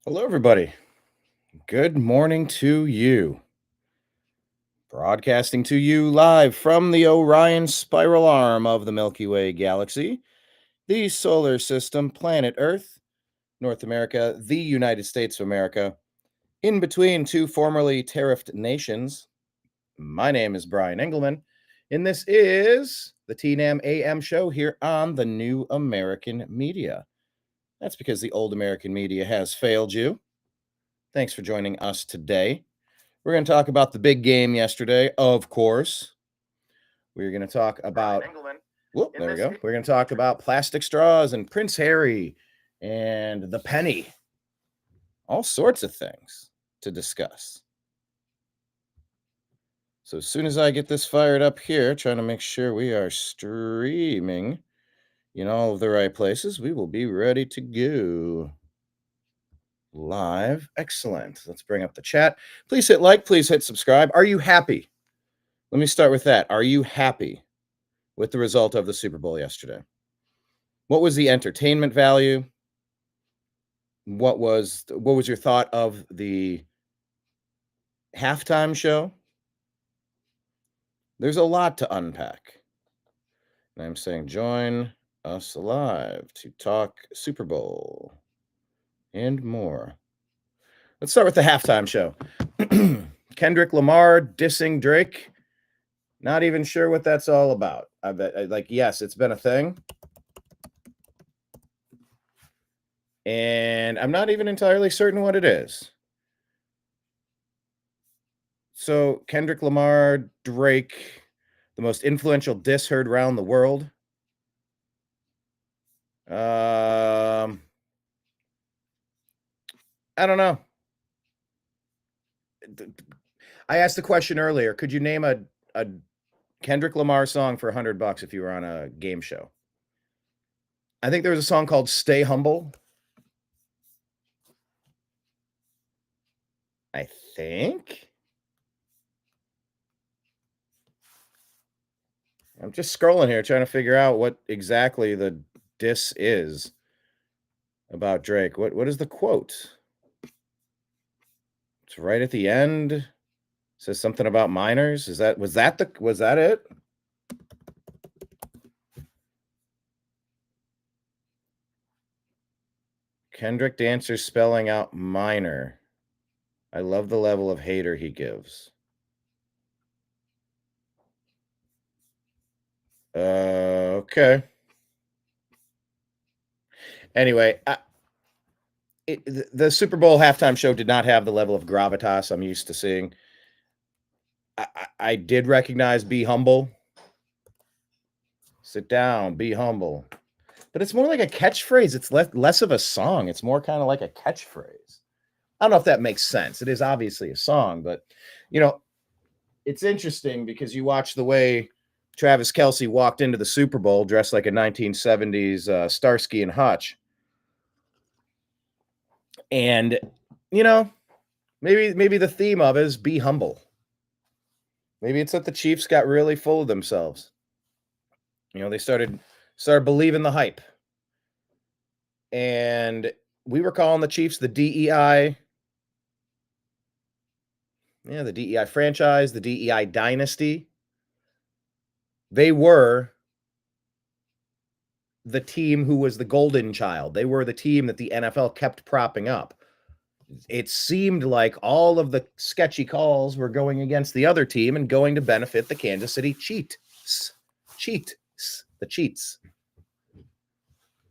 Hello, everybody. Good morning to you. Broadcasting to you live from the Orion spiral arm of the Milky Way galaxy, the solar system, planet Earth, North America, the United States of America, in between two formerly tariffed nations. My name is Brian Engelman, and this is the TNAM AM Show here on the New American Media. That's because the old American media has failed you. Thanks for joining us today. We're going to talk about the big game yesterday, of course. We're going to talk about We're going to talk about plastic straws and Prince Harry and the penny. All sorts of things to discuss. So as soon as I get this fired up here, trying to make sure we are streaming in all of the right places, we will be ready to go. Live. Excellent. Let's bring up the chat. Please hit like, please hit subscribe. Are you happy? Let me start with that. Are you happy with the result of the Super Bowl yesterday? What was the entertainment value? What was your thought of the halftime show? There's a lot to unpack. And I'm saying join us live to talk Super Bowl and more. Let's start with the halftime show. Kendrick Lamar dissing Drake. Not even sure what that's all about. I bet, yes, it's been a thing. And I'm not even entirely certain what it is. So, Kendrick Lamar, Drake, the most influential diss heard around the world. I don't know. I asked the question earlier. Could you name a Kendrick Lamar song for $100 if you were on a game show? I think there was a song called "Stay Humble." I think. I'm just scrolling here trying to figure out what exactly the diss is about Drake. What is the quote? It's right at the end. It says something about minors. Was that it? Kendrick dancer spelling out minor. I love the level of hater he gives. Okay. Anyway, the Super Bowl halftime show did not have the level of gravitas I'm used to seeing. I did recognize "Be Humble." Sit down, be humble. But it's more like a catchphrase. It's less of a song. It's more kind of like a catchphrase. I don't know if that makes sense. It is obviously a song, but it's interesting because you watch the way Travis Kelce walked into the Super Bowl dressed like a 1970s Starsky and Hutch. And, maybe the theme of it is be humble. Maybe it's that the Chiefs got really full of themselves. They started believing the hype. And we were calling the Chiefs the DEI. Yeah, the DEI franchise, the DEI dynasty. They were the team who was the golden child. They were the team that the NFL kept propping up. It seemed like all of the sketchy calls were going against the other team and going to benefit the Kansas City Chiefs. The cheats.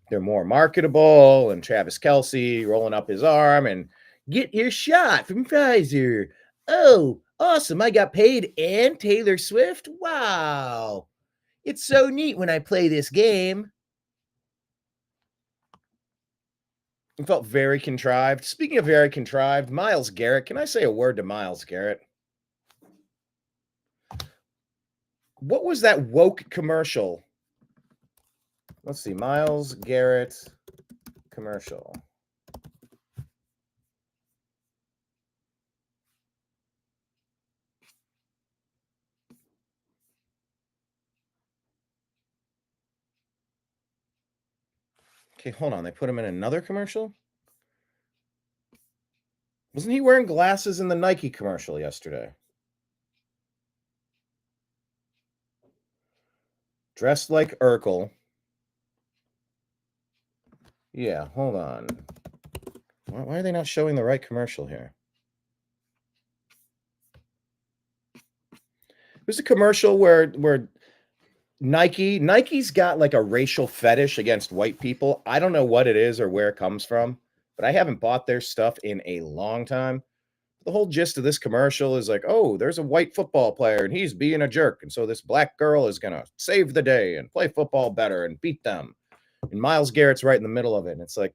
They're more marketable, and Travis Kelce rolling up his arm and get your shot from Pfizer. Oh, awesome. I got paid and Taylor Swift. Wow. It's so neat when I play this game. It felt very contrived. Speaking of very contrived, Myles Garrett. Can I say a word to Myles Garrett? What was that woke commercial? Let's see. Myles Garrett commercial. Okay, hold on. They put him in another commercial? Wasn't he wearing glasses in the Nike commercial yesterday? Dressed like Urkel. Yeah, hold on. Why are they not showing the right commercial here? There's a commercial where Nike's got like a racial fetish against white people. I don't know what it is or where it comes from, but I haven't bought their stuff in a long time. The whole gist of this commercial is like, oh, there's a white football player and he's being a jerk. And so this black girl is going to save the day and play football better and beat them. And Myles Garrett's right in the middle of it. And it's like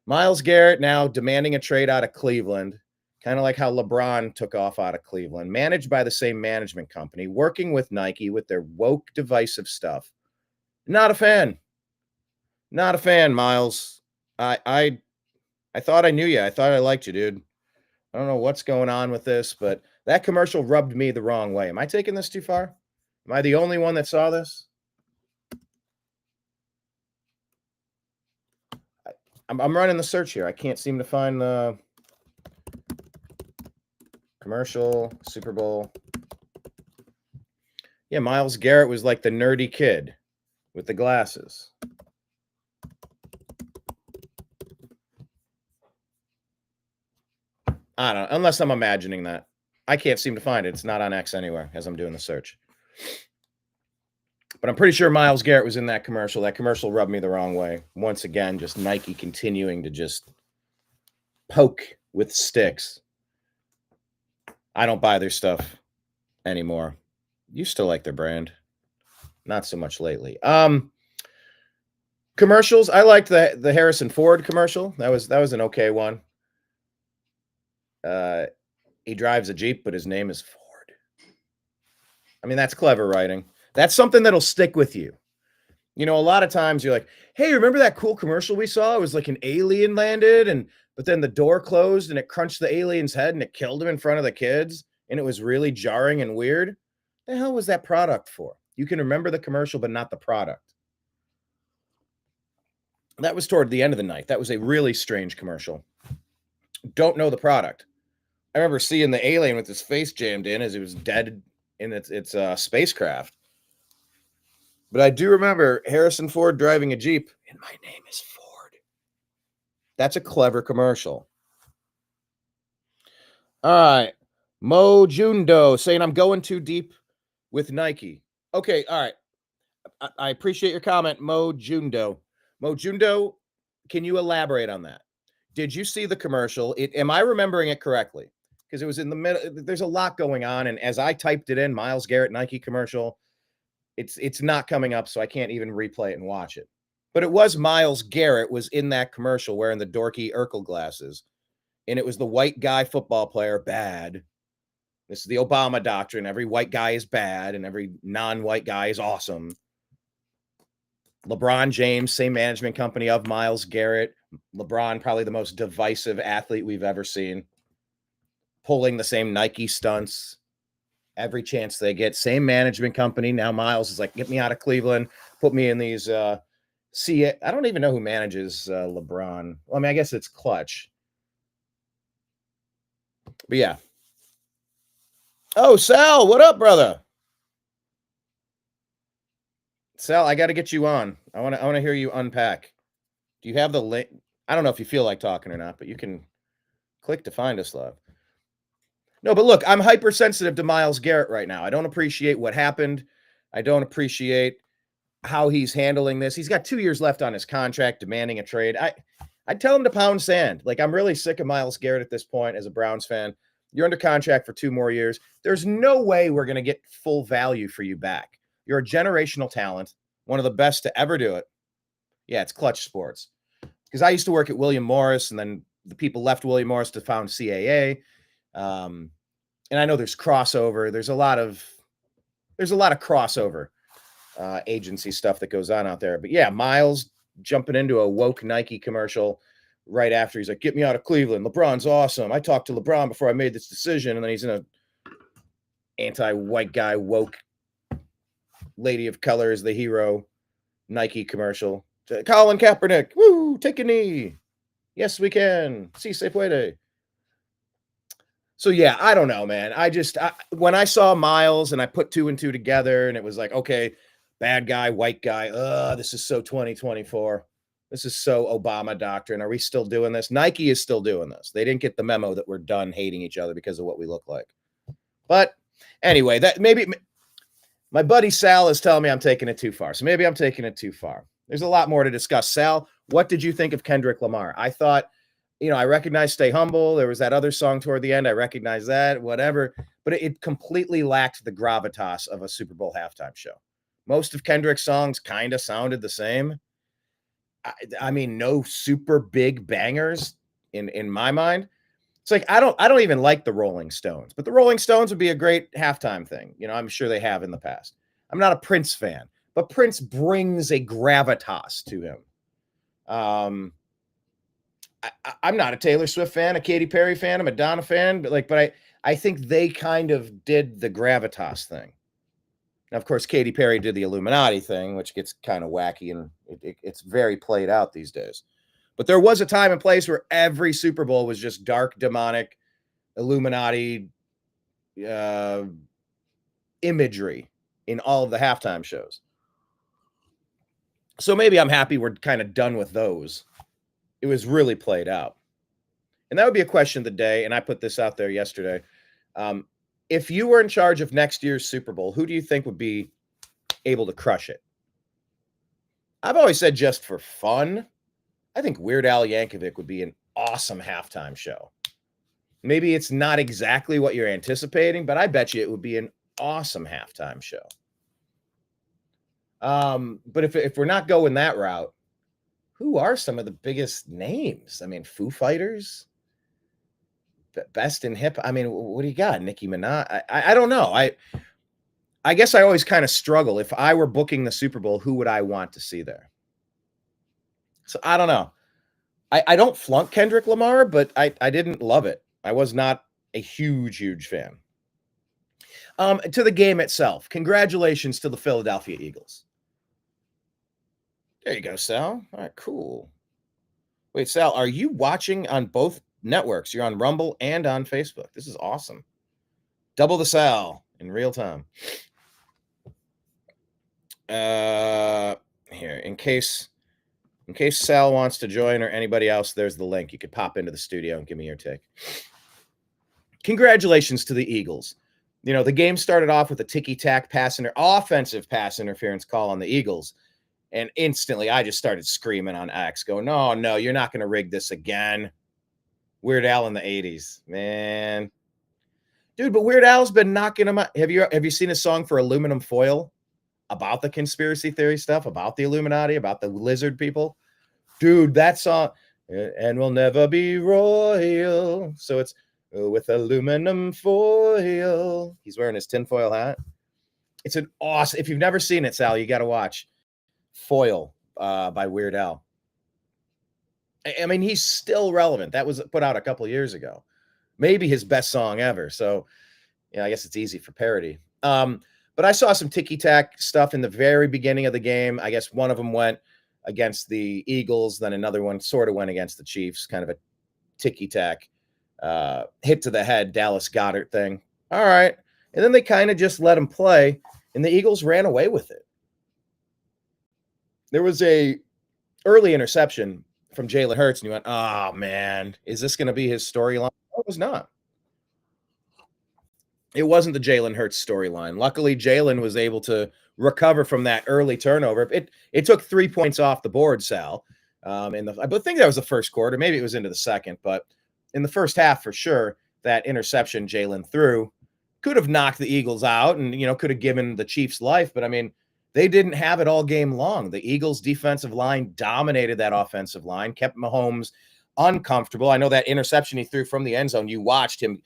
Myles Garrett now demanding a trade out of Cleveland, kind of like how LeBron took off out of Cleveland, managed by the same management company, working with Nike with their woke, divisive stuff. Not a fan. Not a fan, Myles. I thought I knew you. I thought I liked you, dude. I don't know what's going on with this, but that commercial rubbed me the wrong way. Am I taking this too far? Am I the only one that saw this? I'm running the search here. I can't seem to find the commercial Super Bowl. Yeah, Myles Garrett was like the nerdy kid with the glasses. I don't know, unless I'm imagining that. I can't seem to find it. It's not on X anywhere as I'm doing the search. But I'm pretty sure Myles Garrett was in that commercial. That commercial rubbed me the wrong way. Once again, just Nike continuing to just poke with sticks. I don't buy their stuff anymore. Used to like their brand. Not so much lately. Commercials. I liked the Harrison Ford commercial. That was an okay one. He drives a Jeep, but his name is Ford. I mean, that's clever writing. That's something that'll stick with you. You know, a lot of times you're like, hey, remember that cool commercial we saw? It was like an alien landed, but then the door closed and it crunched the alien's head and it killed him in front of the kids. And it was really jarring and weird. The hell was that product for? You can remember the commercial, but not the product. That was toward the end of the night. That was a really strange commercial. Don't know the product. I remember seeing the alien with his face jammed in as he was dead in its spacecraft. But I do remember Harrison Ford driving a Jeep, and my name is Ford. That's a clever commercial. All right. Mo Jundo saying I'm going too deep with Nike. Okay, all right. I appreciate your comment, Mo Jundo. Mo Jundo, can you elaborate on that? Did you see the commercial? Am I remembering it correctly? Because it was in the middle. There's a lot going on, and as I typed it in, Myles Garrett Nike commercial, it's not coming up, so I can't even replay it and watch it. But it was Myles Garrett was in that commercial wearing the dorky Urkel glasses, and it was the white guy football player, bad. This is the Obama doctrine. Every white guy is bad, and every non-white guy is awesome. LeBron James, same management company of Myles Garrett. LeBron, probably the most divisive athlete we've ever seen. Pulling the same Nike stunts every chance they get. Same management company. Now Myles is like, get me out of Cleveland. Put me in these. I don't even know who manages LeBron. Well, I mean, I guess it's Clutch. But yeah. Oh, Sal, what up, brother? Sal, I got to get you on. I want to hear you unpack. Do you have the link? I don't know if you feel like talking or not, but you can click to find us, love. No, but look, I'm hypersensitive to Myles Garrett right now. I don't appreciate what happened. I don't appreciate how he's handling this. He's got 2 years left on his contract, demanding a trade. I'd tell him to pound sand. Like, I'm really sick of Myles Garrett at this point as a Browns fan. You're under contract for 2 more years. There's no way we're going to get full value for you back. You're a generational talent, one of the best to ever do it. Yeah, it's Clutch Sports. Because I used to work at William Morris, and then the people left William Morris to found CAA. And I know there's crossover. There's a lot of crossover agency stuff that goes on out there. But yeah, Myles jumping into a woke Nike commercial right after he's like, get me out of Cleveland. LeBron's awesome. I talked to LeBron before I made this decision. And then he's in a anti-white guy, woke lady of color is the hero Nike commercial. Colin Kaepernick, woo, take a knee. Yes, we can. Si se puede. So yeah, I don't know, man. When I saw Myles and I put two and two together, and it was like, okay, bad guy, white guy. This is so 2024. This is so Obama doctrine. Are we still doing this? Nike is still doing this. They didn't get the memo that we're done hating each other because of what we look like. But anyway, that maybe my buddy Sal is telling me I'm taking it too far. So maybe I'm taking it too far. There's a lot more to discuss. Sal, what did you think of Kendrick Lamar? I thought, I recognize Stay Humble. There was that other song toward the end. I recognize that, whatever. But it completely lacked the gravitas of a Super Bowl halftime show. Most of Kendrick's songs kind of sounded the same. I mean, no super big bangers in my mind. It's like I don't even like the Rolling Stones, but the Rolling Stones would be a great halftime thing. I'm sure they have in the past. I'm not a Prince fan, but Prince brings a gravitas to him. I'm not a Taylor Swift fan, a Katy Perry fan, a Madonna fan, but I think they kind of did the gravitas thing. Now, of course, Katy Perry did the Illuminati thing, which gets kind of wacky, and it's very played out these days. But there was a time and place where every Super Bowl was just dark, demonic, Illuminati imagery in all of the halftime shows. So maybe I'm happy we're kind of done with those. It was really played out. And that would be a question of the day, and I put this out there yesterday. If you were in charge of next year's Super Bowl, who do you think would be able to crush it? I've always said just for fun, I think Weird Al Yankovic would be an awesome halftime show. Maybe it's not exactly what you're anticipating, but I bet you it would be an awesome halftime show. But if we're not going that route, who are some of the biggest names? I mean, Foo Fighters, Best in Hip. I mean, what do you got? Nicki Minaj? I don't know. I guess I always kind of struggle. If I were booking the Super Bowl, who would I want to see there? So I don't know. I don't flunk Kendrick Lamar, but I didn't love it. I was not a huge fan. To the game itself, congratulations to the Philadelphia Eagles. There you go, Sal. All right, cool. Wait, Sal, are you watching on both networks? You're on Rumble and on Facebook. This is awesome. Double the Sal in real time. Here, in case Sal wants to join or anybody else, there's the link. You could pop into the studio and give me your take. Congratulations to the Eagles. The game started off with a ticky-tack offensive pass interference call on the Eagles. And instantly, I just started screaming on X, going, no, you're not going to rig this again. Weird Al in the 80s, man. Dude, but Weird Al's been knocking him out. Have you seen a song for Aluminum Foil about the conspiracy theory stuff, about the Illuminati, about the lizard people? Dude, that song, and we'll never be royal. So it's with aluminum foil. He's wearing his tinfoil hat. It's an awesome, if you've never seen it, Sal, you got to watch Foil by Weird Al. I mean, he's still relevant. That was put out a couple years ago. Maybe his best song ever. So, I guess it's easy for parody. But I saw some ticky-tack stuff in the very beginning of the game. I guess one of them went against the Eagles. Then another one sort of went against the Chiefs. Kind of a ticky-tack hit to the head, Dallas Goedert thing. All right. And then they kind of just let him play, and the Eagles ran away with it. There was a early interception from Jalen Hurts, and you went, oh, man, is this going to be his storyline? No, it was not. It wasn't the Jalen Hurts storyline. Luckily, Jalen was able to recover from that early turnover. It took 3 points off the board, Sal. I think that was the first quarter. Maybe it was into the second, but in the first half, for sure, that interception Jalen threw could have knocked the Eagles out and, could have given the Chiefs life. But, I mean, they didn't have it all game long. The Eagles' defensive line dominated that offensive line, kept Mahomes uncomfortable. I know that interception he threw from the end zone, you watched him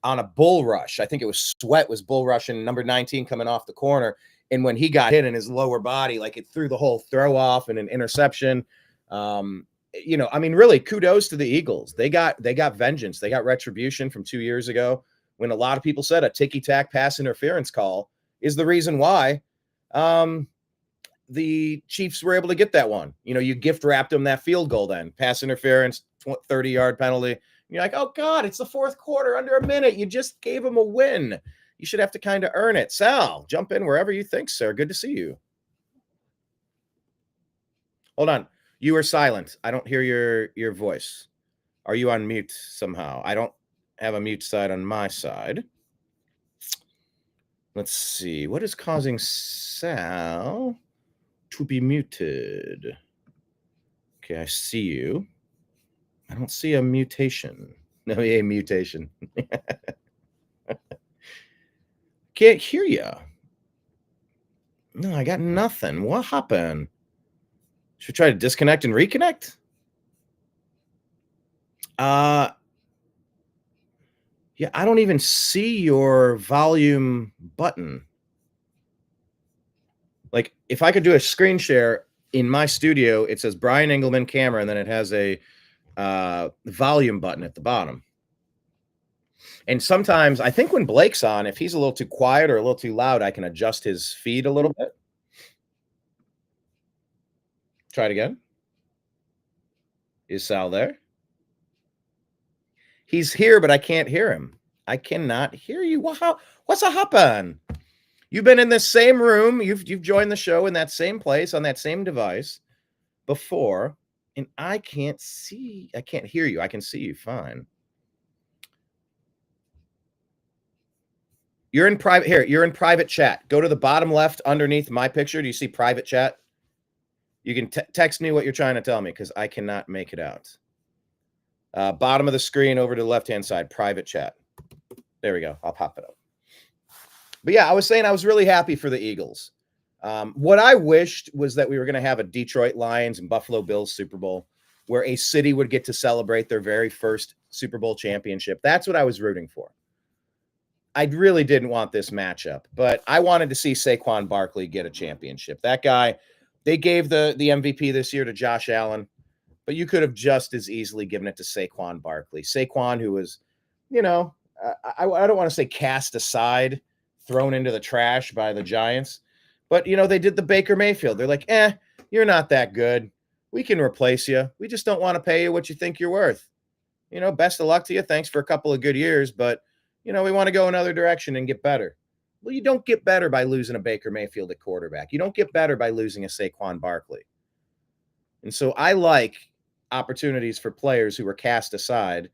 on a bull rush. I think it was Sweat was bull rushing number 19 coming off the corner. And when he got hit in his lower body, it threw the whole throw off and an interception. Really kudos to the Eagles. They got vengeance. They got retribution from 2 years ago when a lot of people said a ticky-tack pass interference call is the reason why the Chiefs were able to get that one. You gift wrapped them that field goal then. Pass interference, 30-yard penalty. You're like, oh God, it's the fourth quarter, under a minute. You just gave him a win. You should have to kind of earn it. Sal, jump in wherever you think, sir. Good to see you. Hold on. You are silent. I don't hear your voice. Are you on mute somehow? I don't have a mute side on my side. Let's see. What is causing Sal to be muted? Okay, I see you. I don't see a mutation. No, a mutation. Can't hear you. No, I got nothing. What happened? Should we try to disconnect and reconnect? Yeah, I don't even see your volume button. Like, if I could do a screen share in my studio, it says Brian Engelman camera, and then it has a volume button at the bottom. And sometimes, I think when Blake's on, if he's a little too quiet or a little too loud, I can adjust his feed a little bit. Try it again. Is Sal there? He's here, but I can't hear him. I cannot hear you. What's a happen? You've been in this same room. You've joined the show in that same place on that same device before, and I can't hear you. I can see you fine. You're in private here. You're in private chat. Go to the bottom left underneath my picture. Do you see private chat? You can text me what you're trying to tell me because I cannot make it out. Bottom of the screen over to the left-hand side, private chat. There we go. I'll pop it up. But yeah, I was saying I was really happy for the Eagles. What I wished was that we were going to have a Detroit Lions and Buffalo Bills Super Bowl where a city would get to celebrate their very first Super Bowl championship. That's what I was rooting for. I really didn't want this matchup, but I wanted to see Saquon Barkley get a championship. That guy, they gave the MVP this year to Josh Allen, but you could have just as easily given it to Saquon Barkley. Saquon, who was, I don't want to say cast aside, thrown into the trash by the Giants, but, they did the Baker Mayfield. They're like, you're not that good. We can replace you. We just don't want to pay you what you think you're worth. Best of luck to you. Thanks for a couple of good years, but, we want to go another direction and get better. Well, you don't get better by losing a Baker Mayfield at quarterback. You don't get better by losing a Saquon Barkley. And so I like opportunities for players who were cast aside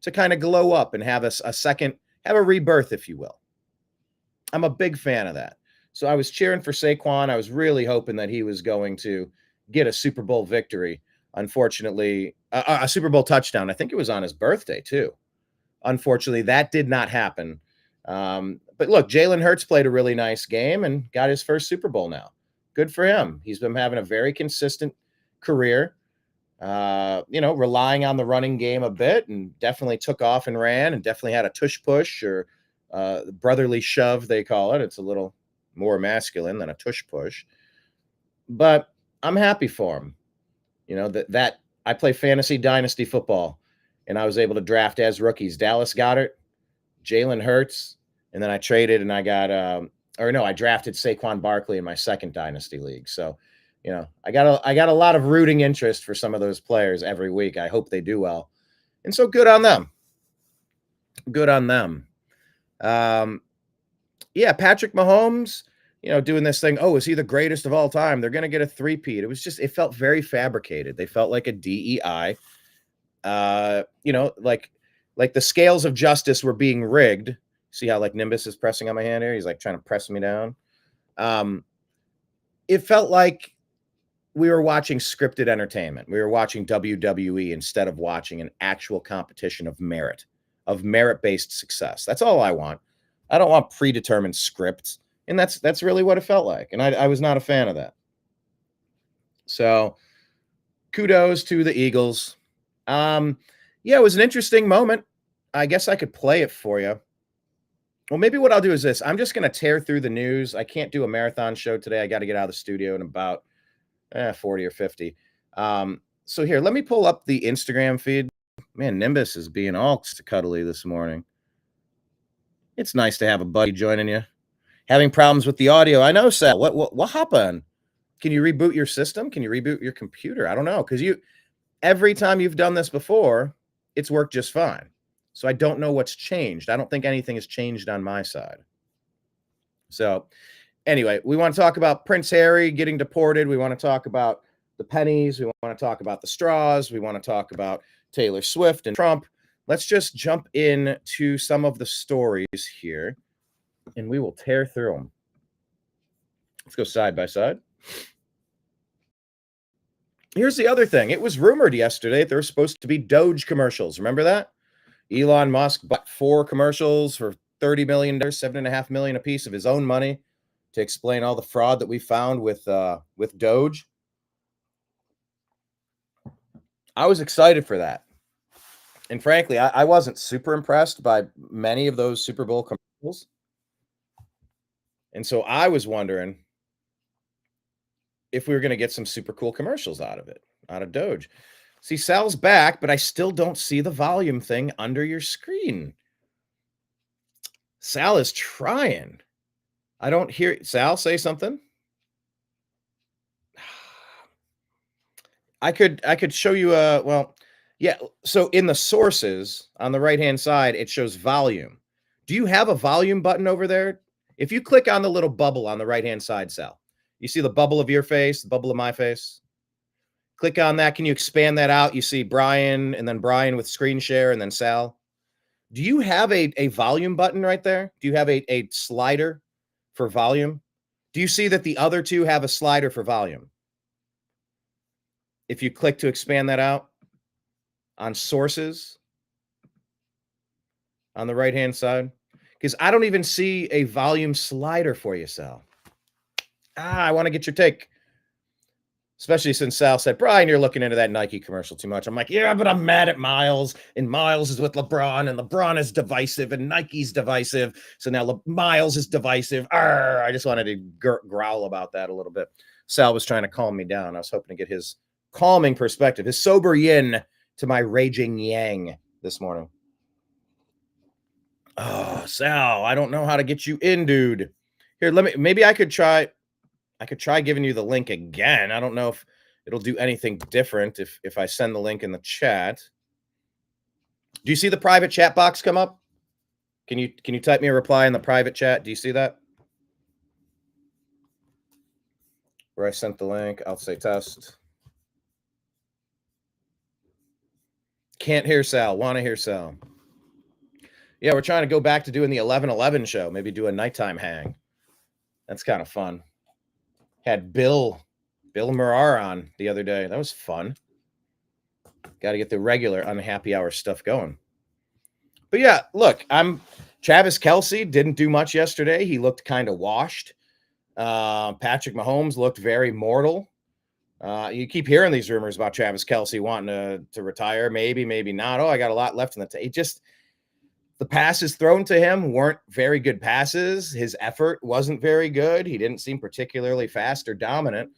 to kind of glow up and have have a rebirth, if you will. I'm a big fan of that. So I was cheering for Saquon. I was really hoping that he was going to get a Super Bowl victory. Unfortunately, a Super Bowl touchdown. I think it was on his birthday too. Unfortunately, that did not happen. But look, Jalen Hurts played a really nice game and got his first Super Bowl now. Good for him. He's been having a very consistent career, relying on the running game a bit, and definitely took off and ran, and definitely had a tush push or brotherly shove, they call it. It's a little more masculine than a tush push. But I'm happy for him. That I play fantasy dynasty football, and I was able to draft as rookies Dallas Goedert, Jalen Hurts, and then I traded and I got I drafted Saquon Barkley in my second dynasty league. So, I got a lot of rooting interest for some of those players every week. I hope they do well. And so good on them. Good on them. Patrick Mahomes, doing this thing. Oh, is he the greatest of all time? They're going to get a three-peat. It felt very fabricated. They felt like a DEI. Like the scales of justice were being rigged. See how like Nimbus is pressing on my hand here? He's like trying to press me down. It felt like we were watching scripted entertainment. We were watching WWE instead of watching an actual competition of merit-based success. That's all I want. I don't want predetermined scripts. And that's really what it felt like. And I was not a fan of that. So kudos to the Eagles. It was an interesting moment. I guess I could play it for you. Well, maybe what I'll do is this. I'm just going to tear through the news. I can't do a marathon show today. I got to get out of the studio in about 40 or 50. So here, let me pull up the Instagram feed. Man, Nimbus is being all cuddly this morning. It's nice to have a buddy joining you. Having problems with the audio. I know, Sal. What happened? Can you reboot your system? Can you reboot your computer? I don't know. Because every time you've done this before, it's worked just fine. So I don't know what's changed. I don't think anything has changed on my side. So anyway, we want to talk about Prince Harry getting deported. We want to talk about the pennies. We want to talk about the straws. We want to talk about Taylor Swift and Trump. Let's just jump into some of the stories here, and we will tear through them. Let's go side by side. Here's the other thing. It was rumored yesterday that there were supposed to be DOGE commercials. Remember that? Elon Musk bought 4 commercials for $30 million, $7.5 million a piece of his own money to explain all the fraud that we found with DOGE. I was excited for that. And frankly, I wasn't super impressed by many of those Super Bowl commercials. And so I was wondering if we were going to get some super cool commercials out of DOGE. See, Sal's back, but I still don't see the volume thing under your screen. Sal is trying. I don't hear Sal say something. I could show you yeah. So in the sources on the right-hand side, it shows volume. Do you have a volume button over there? If you click on the little bubble on the right-hand side, Sal, you see the bubble of your face, the bubble of my face. Click on that. Can you expand that out? You see Brian and then Brian with screen share and then Sal. Do you have a volume button right there? Do you have a slider for volume? Do you see that the other two have a slider for volume? If you click to expand that out on sources on the right-hand side, because I don't even see a volume slider for you, Sal. I want to get your take. Especially since Sal said, Brian, you're looking into that Nike commercial too much. I'm like, yeah, but I'm mad at Myles, and Myles is with LeBron, and LeBron is divisive, and Nike's divisive. So now Myles is divisive. Arr, I just wanted to growl about that a little bit. Sal was trying to calm me down. I was hoping to get his calming perspective, his sober yin to my raging yang this morning. Oh, Sal, I don't know how to get you in, dude. Here, maybe I could try giving you the link again. I don't know if it'll do anything different if I send the link in the chat. Do you see the private chat box come up? Can you type me a reply in the private chat? Do you see that? Where I sent the link, I'll say test. Can't hear Sal. Want to hear Sal. Yeah, we're trying to go back to doing the 11/11 show. Maybe do a nighttime hang. That's kind of fun. Had Bill Murar on the other day. That was fun. Got to get the regular unhappy hour stuff going. But yeah, look, Travis Kelce didn't do much yesterday. He looked kind of washed. Patrick Mahomes looked very mortal. You keep hearing these rumors about Travis Kelce wanting to retire. Maybe not. Oh, I got a lot left in the tank. The passes thrown to him weren't very good passes. His effort wasn't very good. He didn't seem particularly fast or dominant.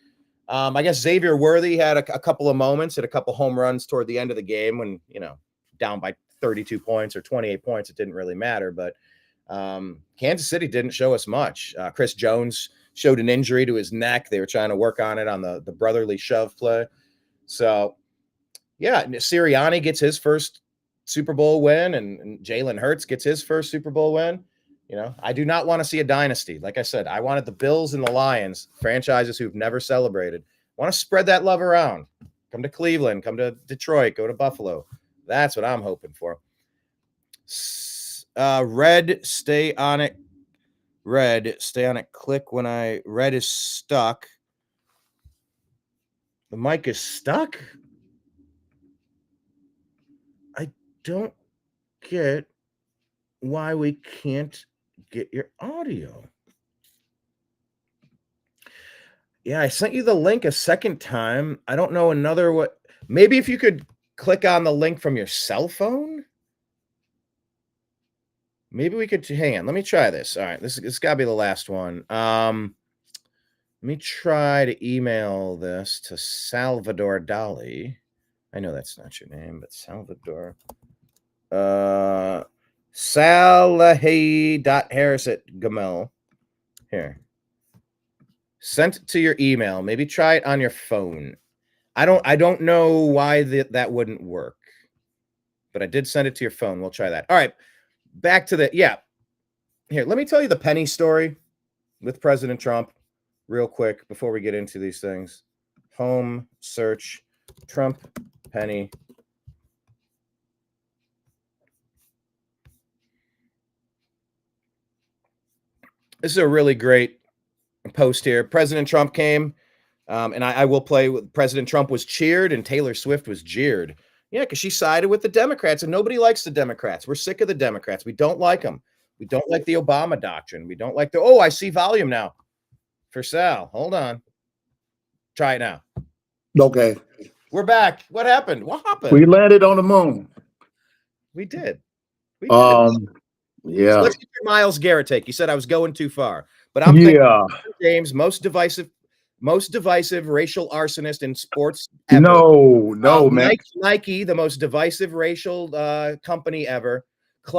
I guess Xavier Worthy had a couple of moments, hit a couple home runs toward the end of the game when, down by 32 points or 28 points. It didn't really matter. But Kansas City didn't show us much. Chris Jones showed an injury to his neck. They were trying to work on it on the brotherly shove play. So, yeah, Sirianni gets his first Super Bowl win, and Jalen Hurts gets his first Super Bowl win. I do not want to see a dynasty. Like I said, I wanted the Bills and the Lions, franchises who've never celebrated. I want to spread that love around. Come to Cleveland, come to Detroit, go to Buffalo. That's what I'm hoping for. Red, stay on it. Red, stay on it. Click when red is stuck. The mic is stuck? I don't get why we can't get your audio. Yeah, I sent you the link a second time. I don't know maybe if you could click on the link from your cell phone. Maybe we could hang on. Let me try this. All right, this got to be the last one. Let me try to email this to Salvador Dali. I know that's not your name, but Salvador. Salahi.harris@gmail. Here. Sent it to your email. Maybe try it on your phone. I don't know why that wouldn't work. but I did send it to your phone. We'll try that. All right, back to the Here, let me tell you the penny story with President Trump real quick before we get into these things. Home search Trump penny. This is a really great post here. President Trump came, and I will play with President Trump was cheered and Taylor Swift was jeered. Yeah, because she sided with the Democrats, and nobody likes the Democrats. We're sick of the Democrats. We don't like them. We don't like the Obama doctrine. We don't like the, I see volume now for Sal. Hold on. Try it now. Okay. We're back. What happened? What happened? We landed on the moon. We did. Yeah. So let's get your Myles Garrett take. You said I was going too far, but I'm thinking James, most divisive racial arsonist in sports ever. No, man. Nike, the most divisive racial company ever.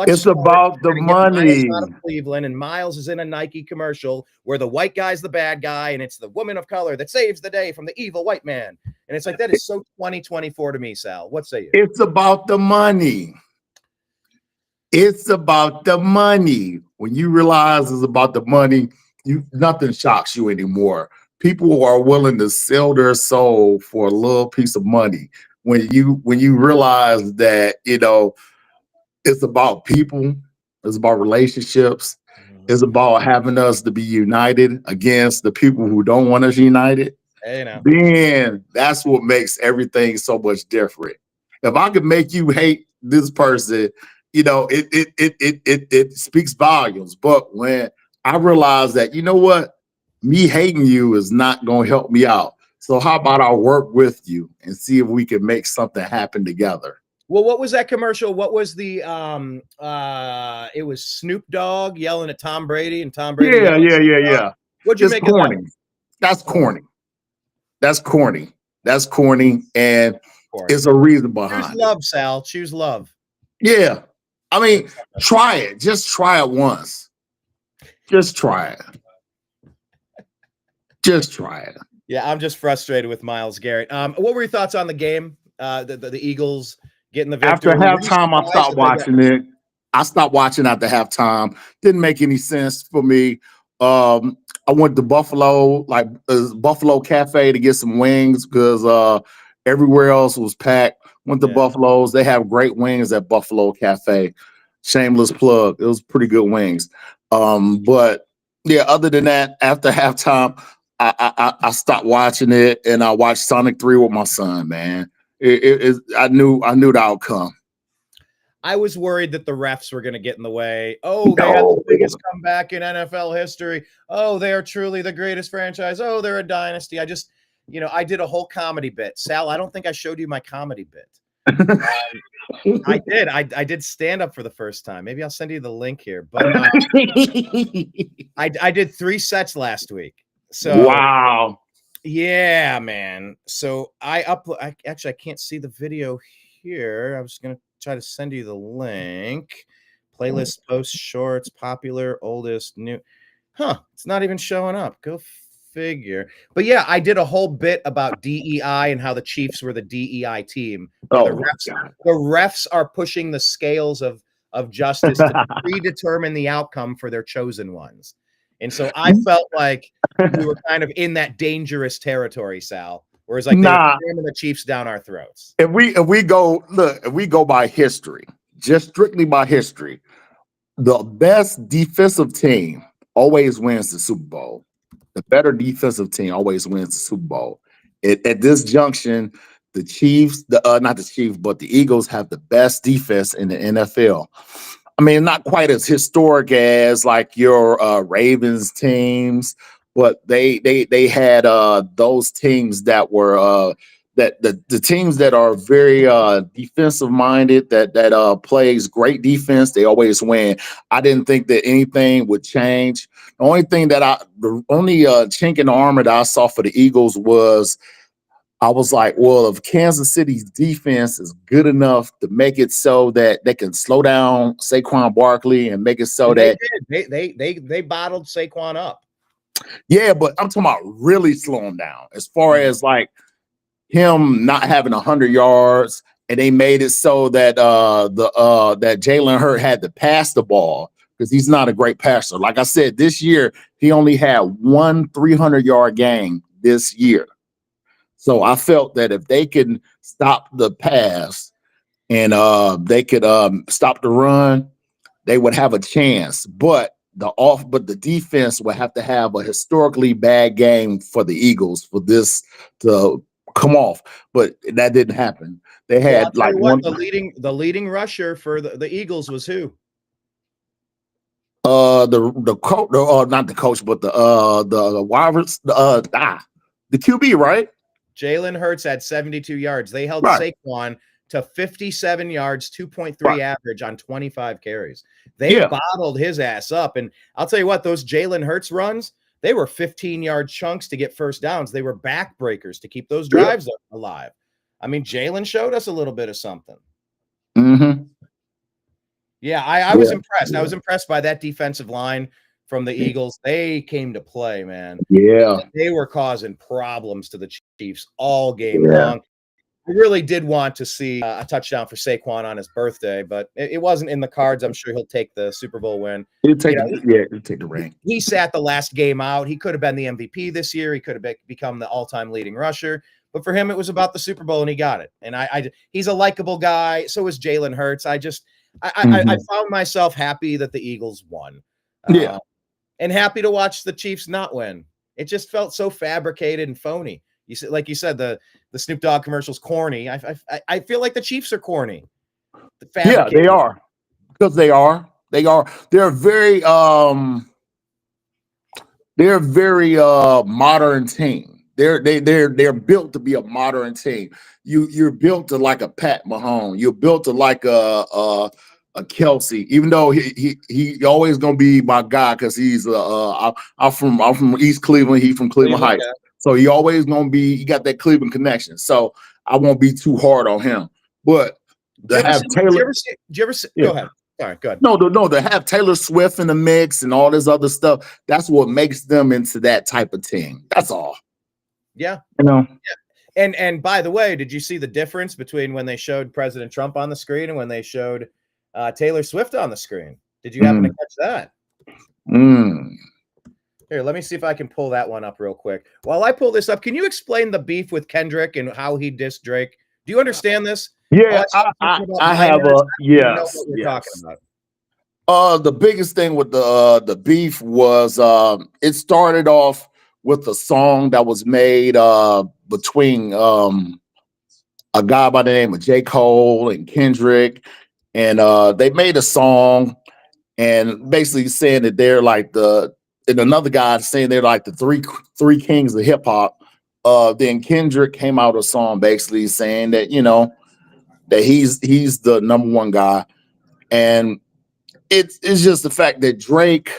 It's about the money. Out of Cleveland, and Myles is in a Nike commercial where the white guy's the bad guy, and it's the woman of color that saves the day from the evil white man. And it's like, that is so 2024 to me, Sal. What say you? It's about the money. It's about the money. When you realize it's about the money, nothing shocks you anymore. People are willing to sell their soul for a little piece of money. When you realize that, it's about people, it's about relationships, it's about having us to be united against the people who don't want us united. Then that's what makes everything so much different. If I could make you hate this person, it speaks volumes. But when I realize that, me hating you is not going to help me out. So how about I work with you and see if we can make something happen together? Well, what was that commercial? What was the it was Snoop Dogg yelling at Tom Brady, and Tom Brady. Yeah. What'd you make of that? That's corny. That's corny. And it's a reason behind it. Choose love, Sal. Choose love. Yeah. I mean, try it. Just try it once. Just try it. Just try it. Yeah, I'm just frustrated with Myles Garrett. What were your thoughts on the game? The Eagles getting the victory. After halftime, I stopped watching it. I stopped watching after halftime. Didn't make any sense for me. I went to Buffalo Cafe to get some wings because everywhere else was packed. Went to Buffalo's. They have great wings at Buffalo Cafe. Shameless plug. It was pretty good wings. But yeah, other than that, after halftime, I stopped watching it and I watched Sonic 3 with my son, man. I knew the outcome. I was worried that the refs were going to get in the way. They had the biggest comeback in NFL history. They are truly the greatest franchise. They're a dynasty. I just, I did a whole comedy bit. Sal, I don't think I showed you my comedy bit. I did. I did stand up for the first time. Maybe I'll send you the link here. But I did 3 sets last week. So wow. Yeah, man. So I can't see the video here. I was gonna try to send you the link. Playlist, post, shorts, popular, oldest, new. It's not even showing up. Go figure. But yeah, I did a whole bit about DEI and how the Chiefs were the DEI team. The refs are pushing the scales of justice to predetermine the outcome for their chosen ones. And so I felt like we were kind of in that dangerous territory, Sal. Whereas like they were jamming the Chiefs down our throats. If we go by history, just strictly by history, the best defensive team always wins the Super Bowl. The better defensive team always wins the Super Bowl. At this junction, the Chiefs, not the Chiefs, but the Eagles have the best defense in the NFL. I mean, not quite as historic as like your Ravens teams, but they had those teams that were that the teams that are very defensive minded, that plays great defense, they always win. I didn't think that anything would change. The only chink in the armor that I saw for the Eagles was, I was like, well, if Kansas City's defense is good enough to make it so that they can slow down Saquon Barkley and make it so that they bottled Saquon up. Yeah, but I'm talking about really slow him down as far as like him not having 100 yards and they made it so that that Jalen Hurts had to pass the ball because he's not a great passer. Like I said, this year he only had one 300-yard game this year. So I felt that if they can stop the pass and they could stop the run, they would have a chance. But the defense would have to have a historically bad game for the Eagles for this to come off. But that didn't happen. They had like one. The leading rusher for the Eagles was who? The coach, not the coach, but the QB, right? Jalen Hurts had 72 yards. They held Saquon to 57 yards, 2.3 average on 25 carries. They bottled his ass up. And I'll tell you what, those Jalen Hurts runs, they were 15-yard chunks to get first downs. They were backbreakers to keep those drives alive. I mean, Jalen showed us a little bit of something. Mm-hmm. Yeah, I was impressed. I was impressed by that defensive line from the Eagles. They came to play, man. Yeah. They were causing problems to the Chiefs all game long. I really did want to see a touchdown for Saquon on his birthday, but it wasn't in the cards. I'm sure he'll take the Super Bowl win. He'll take the ring. He sat the last game out. He could have been the MVP this year. He could have become the all-time leading rusher. But for him, it was about the Super Bowl, and he got it. And he's a likable guy. So is Jalen Hurts. I found myself happy that the Eagles won. And happy to watch the Chiefs not win. It just felt so fabricated and phony. Like you said, the Snoop Dogg commercial's corny. I feel like the Chiefs are corny. Yeah, they are. Because they are. They're very modern team. They're built to be a modern team. You're built to like a Pat Mahomes. You're built to like a Kelsey, even though he always gonna be my guy because he's I'm from East Cleveland. He's from Cleveland Heights. So he always gonna be, he got that Cleveland connection. So I won't be too hard on him. But to have Taylor, go ahead. All right, good. No, to have Taylor Swift in the mix and all this other stuff, that's what makes them into that type of team. That's all. Yeah. You know. Yeah. And by the way, did you see the difference between when they showed President Trump on the screen and when they showed Taylor Swift on the screen? Did you happen to catch that? Here, let me see if I can pull that one up real quick. While I pull this up, can you explain the beef with Kendrick and how he dissed Drake? Do you understand this? Yeah, I have a yes. What we're talking about. The biggest thing with the beef was it started off with a song that was made between a guy by the name of J. Cole and Kendrick, and they made a song and basically saying that they're like and another guy saying they're like the three kings of hip hop. Then Kendrick came out with a song basically saying that, you know, that he's the number one guy. And it's just the fact that Drake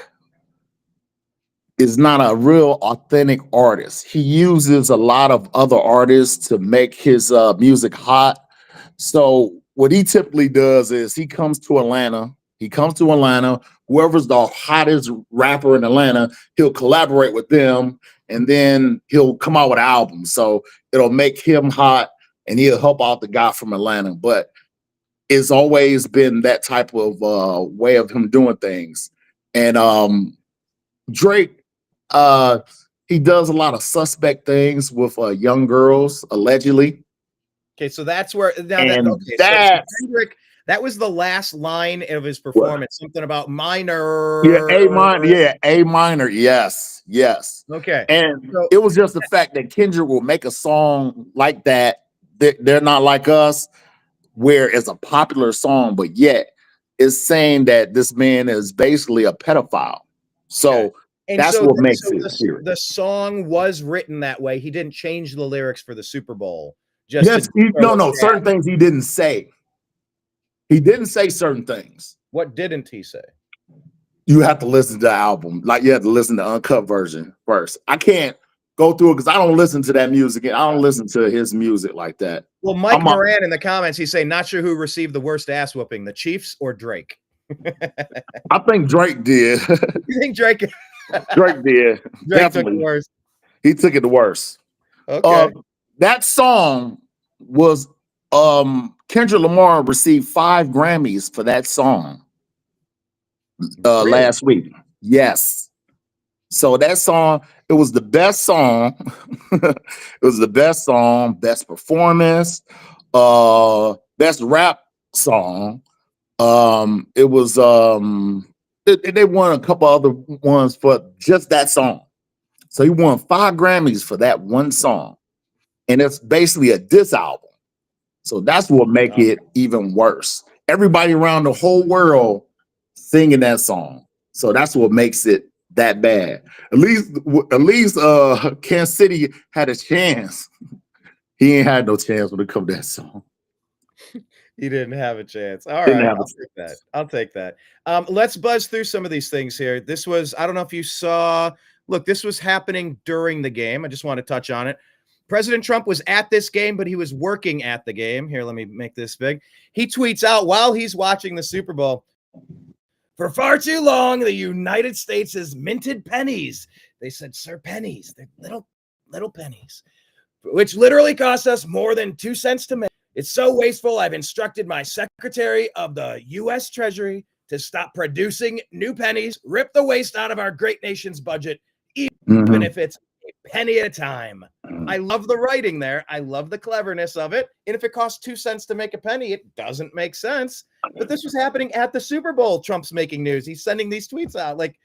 is not a real authentic artist. He uses a lot of other artists to make his music hot. So what he typically does is he comes to Atlanta. Whoever's the hottest rapper in Atlanta, he'll collaborate with them, and then he'll come out with an album. So it'll make him hot, and he'll help out the guy from Atlanta. But it's always been that type of way of him doing things. And Drake, he does a lot of suspect things with young girls, allegedly. Okay, so that's where so Kendrick. That was the last line of his performance. What? Something about minor. Yeah, A minor. Yes. Okay. And so, it was just the fact that Kendrick will make a song like that. They're not like us, where it's a popular song, but yet it's saying that this man is basically a pedophile. So that's what makes it. The song was written that way. He didn't change the lyrics for the Super Bowl. Certain things he didn't say. He didn't say certain things. What didn't he say? You have to listen to the album. Like you have to listen to the uncut version first. I can't go through it because I don't listen to that music. And I don't listen to his music like that. Well, Mike Moran in the comments, he's saying, not sure who received the worst ass whooping, the Chiefs or Drake. I think Drake did. You think Drake? Drake did. Drake took it worse. He took it the worst. Okay. That song was Kendrick Lamar received 5 Grammys for that song Really? last week. Yes. So that song, it was the best song. It was the best song, best performance, best rap song. It was they won a couple other ones for just that song. So he won 5 Grammys for that one song. And it's basically a diss album. So that's what make it even worse. Everybody around the whole world singing that song. So that's what makes it that bad. At least Kansas City had a chance. He ain't had no chance when it come to that song. He didn't have a chance. All Didn't right, have a I'll take that. I'll take that. Let's buzz through some of these things here. This was, I don't know if you saw, look, this was happening during the game. I just want to touch on it. President Trump was at this game, but he was working at the game. Here, let me make this big. He tweets out while he's watching the Super Bowl, "For far too long, the United States has minted pennies." They said, "Sir, pennies. They're little pennies, which literally cost us more than 2 cents to make. It's so wasteful. I've instructed my Secretary of the U.S. Treasury to stop producing new pennies, rip the waste out of our great nation's budget, even if it's a penny at a time." I love the writing there. I love the cleverness of it. And if it costs 2 cents to make a penny, it doesn't make sense. But this was happening at the Super Bowl. Trump's making news. He's sending these tweets out. Like,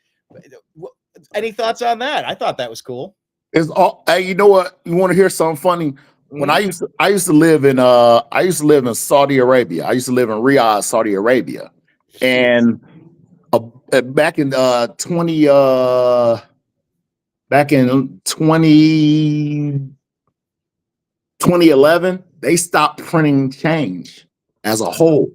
any thoughts on that? I thought that was cool. It's all, hey, you know what? You want to hear something funny? When I used to live in Saudi Arabia. I used to live in Riyadh, Saudi Arabia. And back in 2011, they stopped printing change as a whole.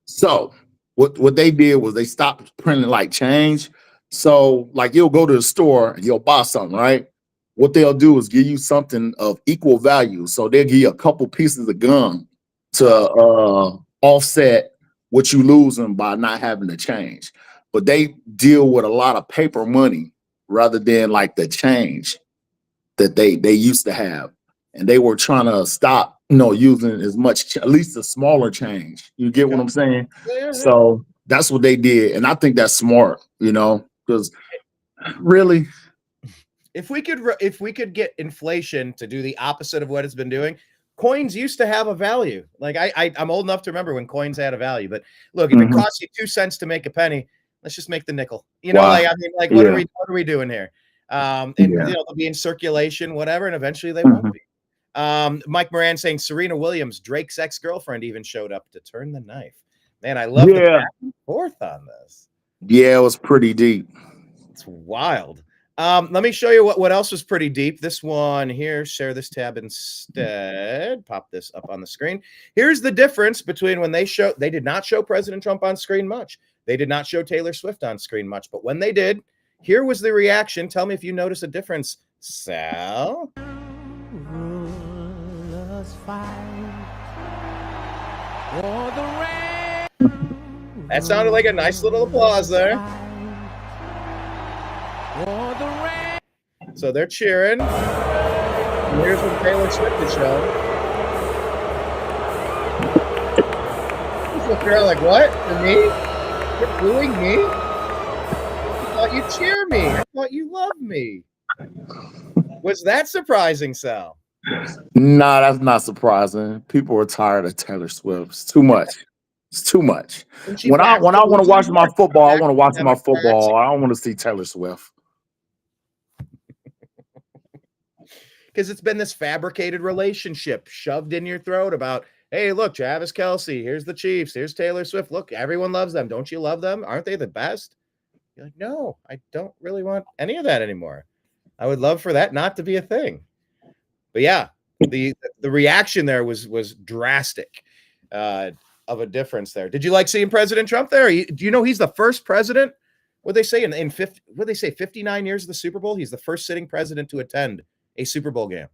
So what they did was they stopped printing like change. So like you'll go to the store and you'll buy something, right? What they'll do is give you something of equal value. So they'll give you a couple pieces of gum to offset what you losing by not having to change. But they deal with a lot of paper money rather than like the change that they used to have. And they were trying to stop, using as much, at least the smaller change. You get what I'm saying? Yeah. So that's what they did. And I think that's smart, because really, if we could get inflation to do the opposite of what it's been doing, coins used to have a value. Like I'm old enough to remember when coins had a value. But look, if it costs you 2 cents to make a penny, let's just make the nickel. What are we doing here? They'll be in circulation, whatever, and eventually they won't be. Mike Moran saying Serena Williams, Drake's ex-girlfriend, even showed up to turn the knife. Man, I love the back and forth on this. Yeah, it was pretty deep. It's wild. Let me show you what else was pretty deep. This one here, share this tab instead. Pop this up on the screen. Here's the difference between when they did not show President Trump on screen much. They did not show Taylor Swift on screen much, but when they did, here was the reaction. Tell me if you notice a difference, Sal. That sounded like a nice little applause there. So they're cheering. And here's what Taylor Swift is showing. People are like, what? For me? You're booing me? I thought you'd cheer me. I thought you loved me. Was that surprising, Sal? Nah, that's not surprising. People are tired of Taylor Swift. It's too much. It's too much. When I want to watch my football, I want to watch my football. I don't want to see Taylor Swift. Because it's been this fabricated relationship shoved in your throat about, hey, look, Travis Kelce, here's the Chiefs, here's Taylor Swift. Look, everyone loves them. Don't you love them? Aren't they the best? You're like, no, I don't really want any of that anymore. I would love for that not to be a thing. But yeah, the reaction there was drastic of a difference there. Did you like seeing President Trump there? Do you know he's the first president? What they say in 59 years of the Super Bowl? He's the first sitting president to attend a Super Bowl game.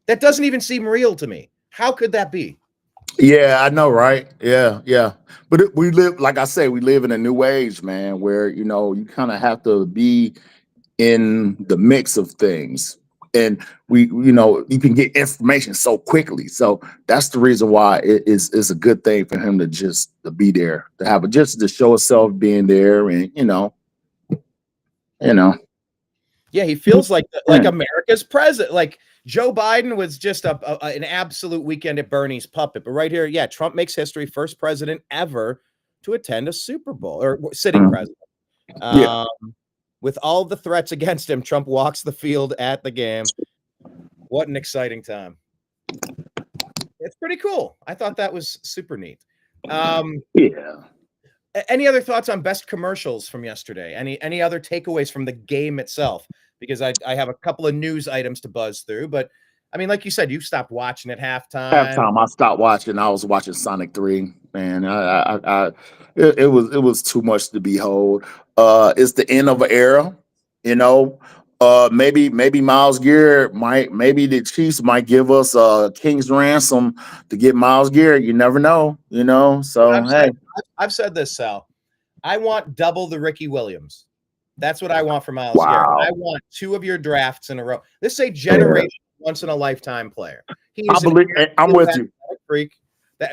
That doesn't even seem real to me. How could that be? Yeah, I know, right? Yeah. But we live, like I say, we live in a new age, man, where, you kind of have to be in the mix of things. and you can get information so quickly. So that's the reason why it's a good thing for him to just to be there, to have just to show himself being there, and Yeah, he feels like America's president. Like Joe Biden was just an absolute weekend at Bernie's puppet. But right here, yeah, Trump makes history, first president ever to attend a Super Bowl, or sitting president. Yeah. With all the threats against him, Trump walks the field at the game. What an exciting time. It's pretty cool. I thought that was super neat. Yeah. Any other thoughts on best commercials from yesterday? Any other takeaways from the game itself? Because I have a couple of news items to buzz through, but I mean, like you said, you stopped watching at halftime. I stopped watching. I was watching Sonic 3. Man, it was too much to behold. It's the end of an era, Maybe Myles Garrett maybe the Chiefs might give us a king's ransom to get Myles Garrett. You never know, So I've said this, Sal. I want double the Ricky Williams. That's what I want for Myles Garrett. I want 2 of your drafts in a row. This is a generation, once in a lifetime player. I'm with you. Freak.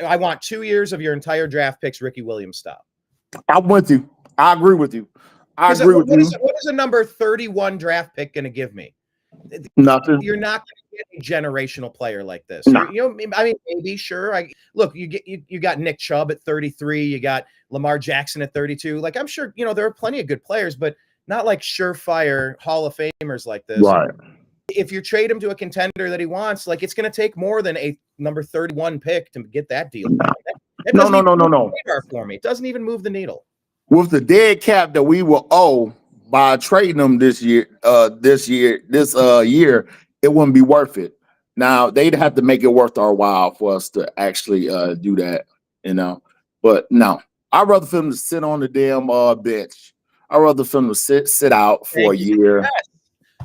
I want 2 years of your entire draft picks, Ricky Williams style. I'm with you. I agree with you. What is a number 31 draft pick going to give me? Nothing. You're not going to get a generational player like this. No. I mean, maybe, sure. You got Nick Chubb at 33. You got Lamar Jackson at 32. Like, I'm sure, there are plenty of good players, but not like surefire Hall of Famers like this. Right. If you trade him to a contender that he wants, like, it's going to take more than a number 31 pick to get that deal. No. No. For me, it doesn't even move the needle. With the dead cap that we will owe by trading them this year, it wouldn't be worth it. Now they'd have to make it worth our while for us to actually do that, But no, I'd rather for them to sit on the damn bench. I'd rather for them to sit out for a year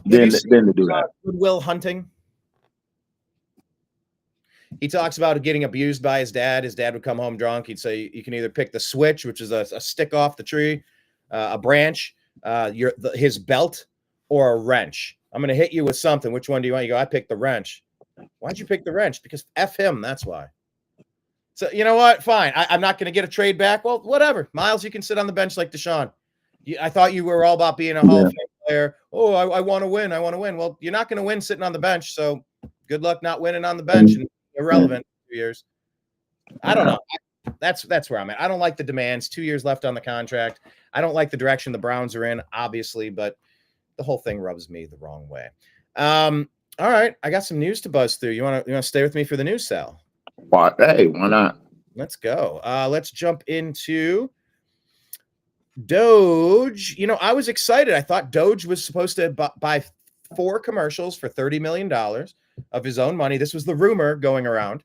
than to do that. Goodwill Hunting. He talks about getting abused by his dad. His dad would come home drunk. He'd say, you can either pick the switch, which is a stick off the tree, a branch, his belt, or a wrench. I'm going to hit you with something. Which one do you want? You go, I picked the wrench. Why'd you pick the wrench? Because F him. That's why. So, you know what? Fine. I'm not going to get a trade back. Well, whatever. Myles, you can sit on the bench like Deshaun. I thought you were all about being a Hall of Fame player. Oh, I want to win. I want to win. Well, you're not going to win sitting on the bench. So good luck not winning on the bench. And irrelevant 2 years. I don't know. That's where I'm at. I don't like the demands. 2 years left on the contract. I don't like the direction the Browns are in, obviously, but the whole thing rubs me the wrong way. All right, I got some news to buzz through. You want to stay with me for the news, Sal? Hey, why not? Let's go. Let's jump into DOGE. I was excited. I thought DOGE was supposed to buy 4 commercials for $30 million of his own money. This was the rumor going around.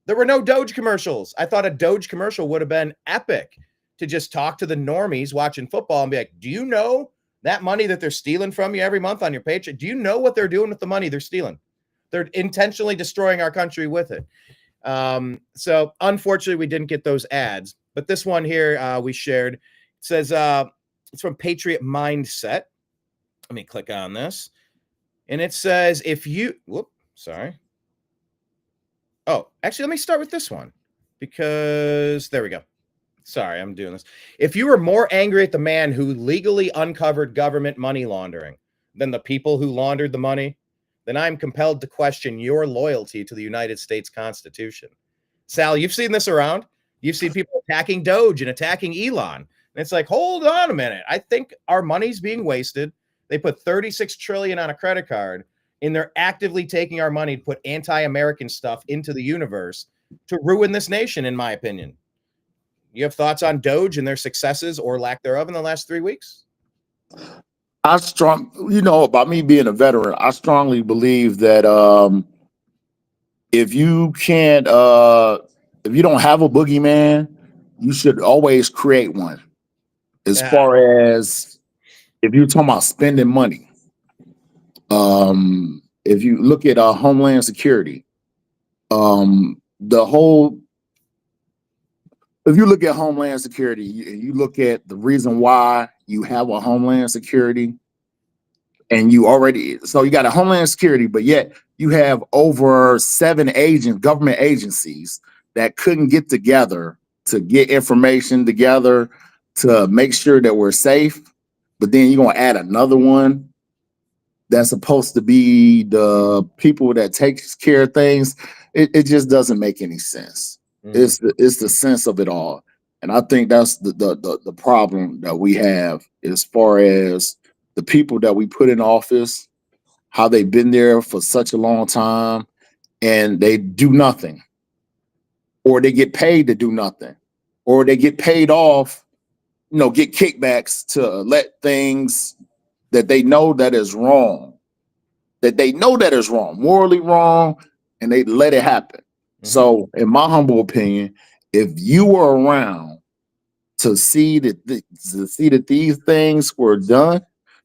There were no DOGE commercials. I thought a DOGE commercial would have been epic to just talk to the normies watching football and be like, do you know that money that they're stealing from you every month on your paycheck? Do you know what they're doing with the money they're stealing? They're intentionally destroying our country with it. So unfortunately, we didn't get those ads. But this one here we shared. It says it's from Patriot Mindset. Let me click on this. And it says, Oh, actually, let me start with this one because there we go. Sorry, I'm doing this. If you were more angry at the man who legally uncovered government money laundering than the people who laundered the money, then I'm compelled to question your loyalty to the United States Constitution. Sal, you've seen this around. You've seen people attacking DOGE and attacking Elon. And it's like, hold on a minute. I think our money's being wasted. They put $36 trillion on a credit card, and they're actively taking our money to put anti-American stuff into the universe to ruin this nation, in my opinion. You have thoughts on DOGE and their successes or lack thereof in the last 3 weeks? About me being a veteran, I strongly believe that if you don't have a boogeyman, you should always create one. As far as if you're talking about spending money, if you look at Homeland Security, if you look at Homeland Security, you look at the reason why you have a Homeland Security, and so you got a Homeland Security, but yet you have over 7 government agencies that couldn't get together to get information together to make sure that we're safe. But then you're gonna add another one that's supposed to be the people that takes care of things. It just doesn't make any sense. It's the sense of it all. And I think that's the problem that we have as far as the people that we put in office, how they've been there for such a long time and they do nothing, or they get paid to do nothing, or they get paid off, get kickbacks to let things that they know that is wrong, morally wrong, and they let it happen. So in my humble opinion, if you were around to see that these things were done,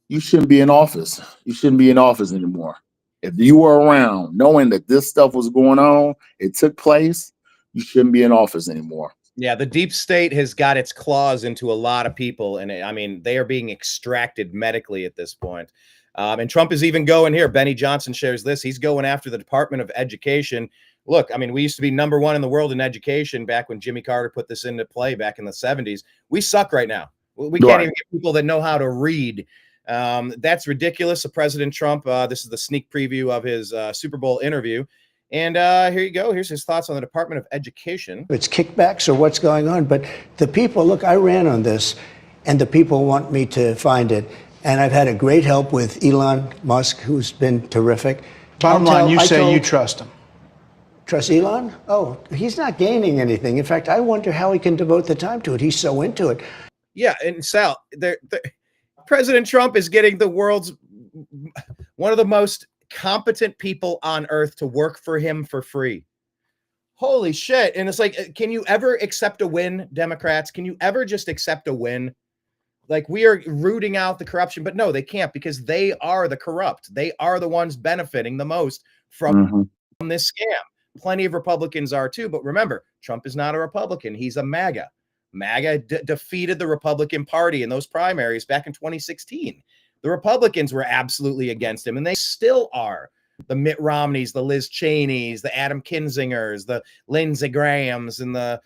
you shouldn't be in office. You shouldn't be in office anymore. If you were around knowing that this stuff was going on, it took place, you shouldn't be in office anymore. Yeah, the deep state has got its claws into a lot of people, and I mean, they are being extracted medically at this point. And Trump is even going here. Benny Johnson shares this. He's going after the Department of Education. Look, I mean, we used to be #1 in the world in education back when Jimmy Carter put this into play back in the 70s. We suck right now. We can't even get people that know how to read. That's ridiculous. So President Trump, this is the sneak preview of his Super Bowl interview. And here you go. Here's his thoughts on the Department of Education. It's kickbacks or what's going on. But the people, look, I ran on this, and the people want me to find it. And I've had a great help with Elon Musk, who's been terrific. Bottom line, you say you trust him. Trust Elon? Oh, he's not gaining anything. In fact, I wonder how he can devote the time to it. He's so into it. Yeah, and Sal, President Trump is getting the world's one of the most competent people on earth to work for him for free. Holy shit. And it's like, can you ever accept a win, Democrats? Can you ever just accept a win? Like, we are rooting out the corruption, but no, they can't, because they are the corrupt. They are the ones benefiting the most from this scam. Plenty of Republicans are too, but remember, Trump is not a Republican. He's a MAGA. MAGA defeated the Republican Party in those primaries back in 2016. The Republicans were absolutely against him, and they still are. The Mitt Romneys, the Liz Cheneys, the Adam Kinzingers, the Lindsey Grahams, and the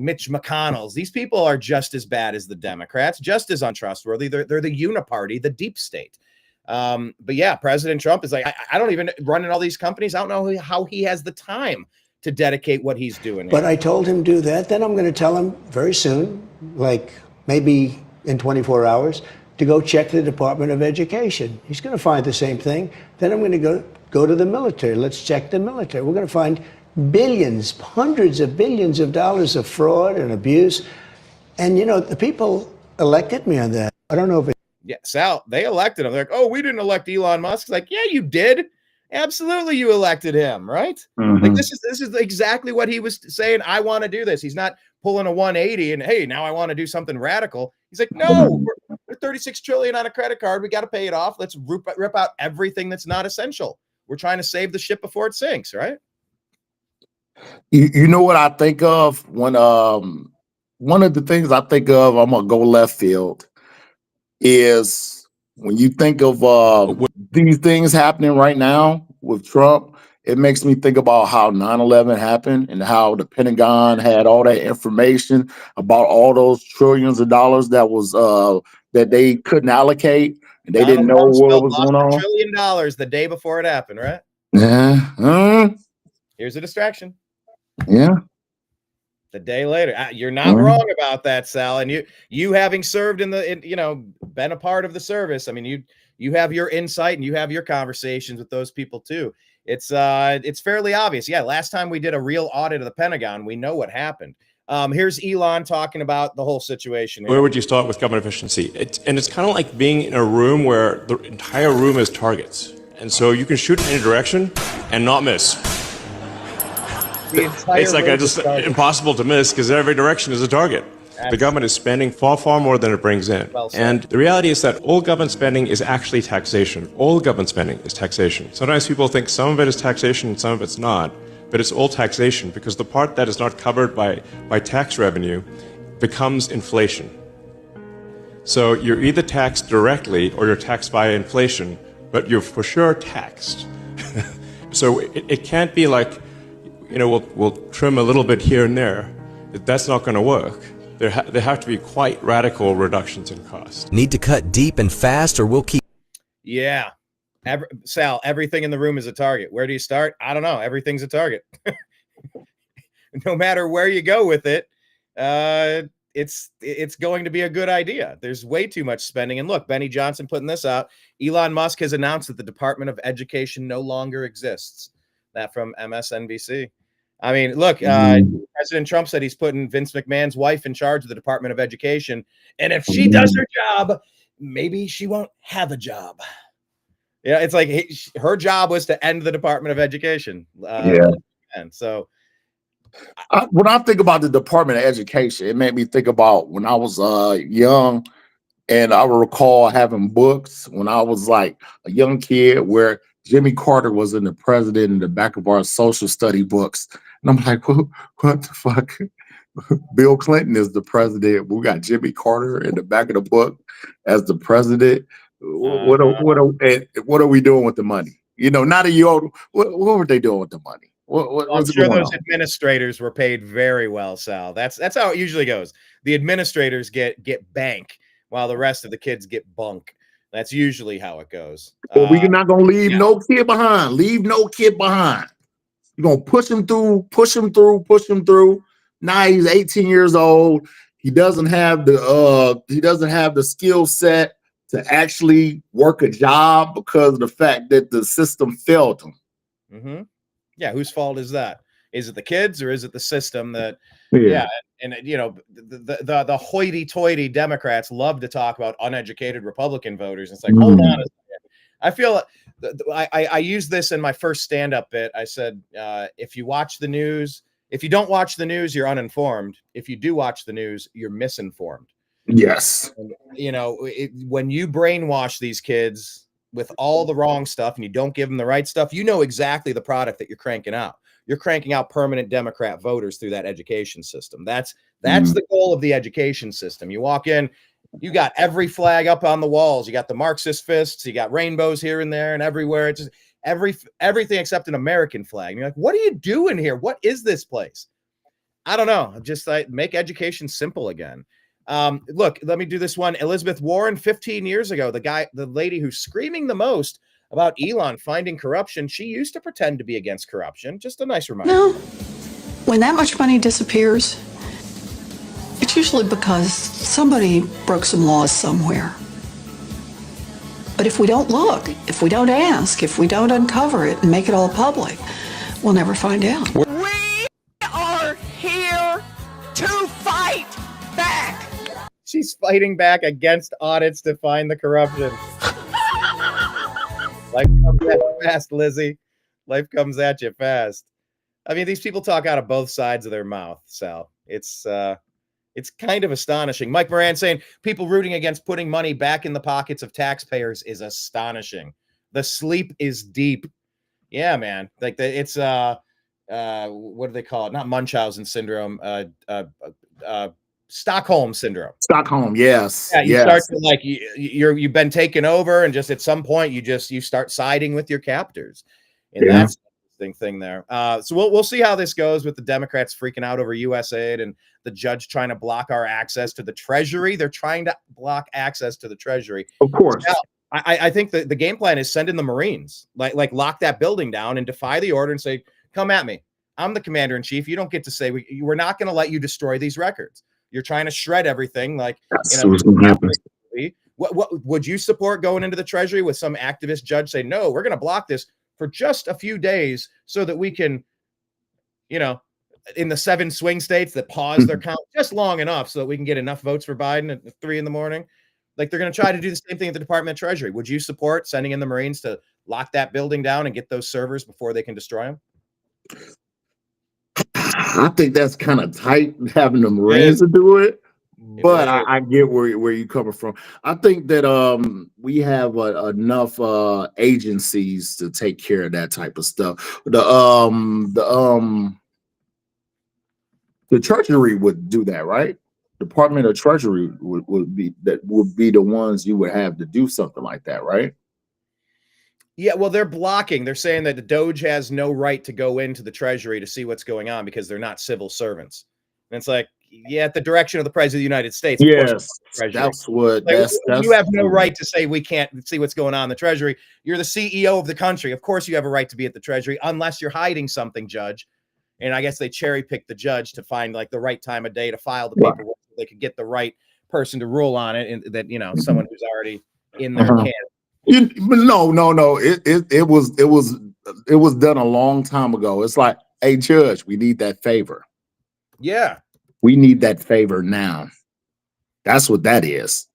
Mitch McConnells. These people are just as bad as the Democrats, just as untrustworthy. They're the uniparty, the deep state. But yeah, President Trump is like, I don't even run in all these companies. I don't know how he has the time to dedicate what he's doing. But I told him do that. Then I'm going to tell him very soon, like maybe in 24 hours, to go check the Department of Education. He's going to find the same thing. Then I'm going to go to the military. Let's check the military. We're going to find billions, hundreds of billions of dollars of fraud and abuse. And, the people elected me on that. I don't know if it. Yeah, Sal, they elected him. They're like, oh, we didn't elect Elon Musk. It's like, yeah, you did. Absolutely, you elected him, right? Like, this is exactly what he was saying. I want to do this. He's not pulling a 180 and, hey, now I want to do something radical. He's like, no, we're 36 trillion on a credit card. We got to pay it off. Let's rip out everything that's not essential. We're trying to save the ship before it sinks, right? You know what I think of when one of the things I think of, I'm gonna go left field, is when you think of these things happening right now with Trump, it makes me think about how 9/11 happened and how the Pentagon had all that information about all those trillions of dollars that was that they couldn't allocate, and they didn't know what was going on. $1 trillion the day before it happened, right? Yeah. Here's a distraction. Yeah. The day later, you're not wrong about that, Sal. And you having served been a part of the service. I mean, you have your insight and you have your conversations with those people too. It's fairly obvious. Yeah, last time we did a real audit of the Pentagon, we know what happened. Here's Elon talking about the whole situation here. Where would you start with government efficiency? It's kind of like being in a room where the entire room is targets, and so you can shoot in any direction and not miss. It's like just impossible to miss because every direction is a target. The government is spending far, far more than it brings in. And the reality is that all government spending is actually taxation. All government spending is taxation. Sometimes people think some of it is taxation and some of it's not, but it's all taxation because the part that is not covered by tax revenue becomes inflation. So you're either taxed directly or you're taxed by inflation, but you're for sure taxed. So it can't be like, we'll trim a little bit here and there. That's not going to work. There have to be quite radical reductions in cost. Need to cut deep and fast, or we'll keep. Yeah. Sal, everything in the room is a target. Where do you start? I don't know. Everything's a target. No matter where you go with it, it's going to be a good idea. There's way too much spending. And look, Benny Johnson putting this out. Elon Musk has announced that the Department of Education no longer exists. That from MSNBC. I mean, look, President Trump said he's putting Vince McMahon's wife in charge of the Department of Education. And if she does her job, maybe she won't have a job. Yeah, it's like her job was to end the Department of Education. And so when I think about the Department of Education, it made me think about when I was young, and I recall having books when I was like a young kid where Jimmy Carter was in the president in the back of our social study books. And I'm like, what the fuck? Bill Clinton is the president. We got Jimmy Carter in the back of the book as the president. What are we doing with the money? Not a year. What were they doing with the money? I'm sure those administrators were paid very well, Sal. That's how it usually goes. The administrators get bank while the rest of the kids get bunk. That's usually how it goes. We're not gonna leave no kid behind. Leave no kid behind. You're gonna push him through. Now he's 18 years old. He doesn't have the skill set to actually work a job because of the fact that the system failed him. Mm-hmm. Yeah, whose fault is that? Is it the kids or is it the system that? Yeah. And the hoity-toity Democrats love to talk about uneducated Republican voters. It's like, hold on a second. I feel I used this in my first stand-up bit. I said, if you watch the news, if you don't watch the news, you're uninformed. If you do watch the news, you're misinformed. Yes. And, when you brainwash these kids with all the wrong stuff and you don't give them the right stuff, you know exactly the product that you're cranking out. You're cranking out permanent Democrat voters through that education system. That's the goal of the education system. You walk in, you got every flag up on the walls. You got the Marxist fists. You got rainbows here and there and everywhere. It's just everything except an American flag. And you're like, what are you doing here? What is this place? I don't know. Just make education simple again. Look, let me do this one. Elizabeth Warren, 15 years ago, the lady who's screaming the most about Elon finding corruption. She used to pretend to be against corruption. Just a nice reminder. No, when that much money disappears, it's usually because somebody broke some laws somewhere. But if we don't look, if we don't ask, if we don't uncover it and make it all public, we'll never find out. We are here to fight back. She's fighting back against audits to find the corruption. Life comes at you fast, Lizzie. Life comes at you fast. I mean, these people talk out of both sides of their mouth, Sal. It's kind of astonishing. Mike Moran saying people rooting against putting money back in the pockets of taxpayers is astonishing. The sleep is deep. Yeah, man. Like it's what do they call it? Not Munchausen syndrome. Stockholm syndrome. Stockholm, yes. Yeah, you start to like you've been taken over, and just at some point you start siding with your captors, and that's the interesting thing there. So we'll see how this goes with the Democrats freaking out over USAID and the judge trying to block our access to the Treasury. They're trying to block access to the Treasury, of course. Now, I think the game plan is send in the Marines, like lock that building down and defy the order and say, "Come at me. I'm the commander in chief. You don't get to say we're not going to let you destroy these records." You're trying to shred everything. Like, what would you support going into the Treasury with some activist judge say, no, we're going to block this for just a few days so that we can, in the 7 swing states that pause their count just long enough so that we can get enough votes for Biden at 3 a.m. Like, they're going to try to do the same thing at the Department of Treasury. Would you support sending in the Marines to lock that building down and get those servers before they can destroy them? I think that's kind of tight having the Marines to do it, but I get where you're coming from. I think that we have enough agencies to take care of that type of stuff. The Treasury would do that, right? Department of Treasury would be the ones you would have to do something like that, right? Yeah, well, they're blocking. They're saying that the DOGE has no right to go into the Treasury to see what's going on because they're not civil servants. And it's like, yeah, at the direction of the President of the United States, of course, Yes, Treasury. that's what Like, that's you have no right to say we can't see what's going on in the Treasury. You're the CEO of the country. Of course, you have a right to be at the Treasury, unless you're hiding something, Judge. And I guess they cherry picked the judge to find like the right time of day to file the paperwork so they could get the right person to rule on it, and that someone who's already in their camp. No. It was done a long time ago. It's like, hey, Judge, we need that favor. Yeah. We need that favor now. That's what that is.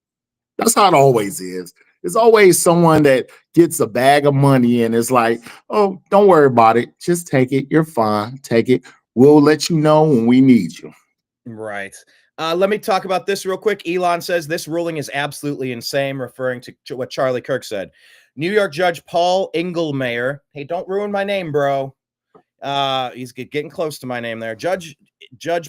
That's how it always is. It's always someone that gets a bag of money and it's like, oh, don't worry about it. Just take it. You're fine. Take it. We'll let you know when we need you. Right. Let me talk about this real quick. Elon says this ruling is absolutely insane, referring to what Charlie Kirk said. New York Judge Paul Engelman. Hey, don't ruin my name, bro. He's getting close to my name there. Judge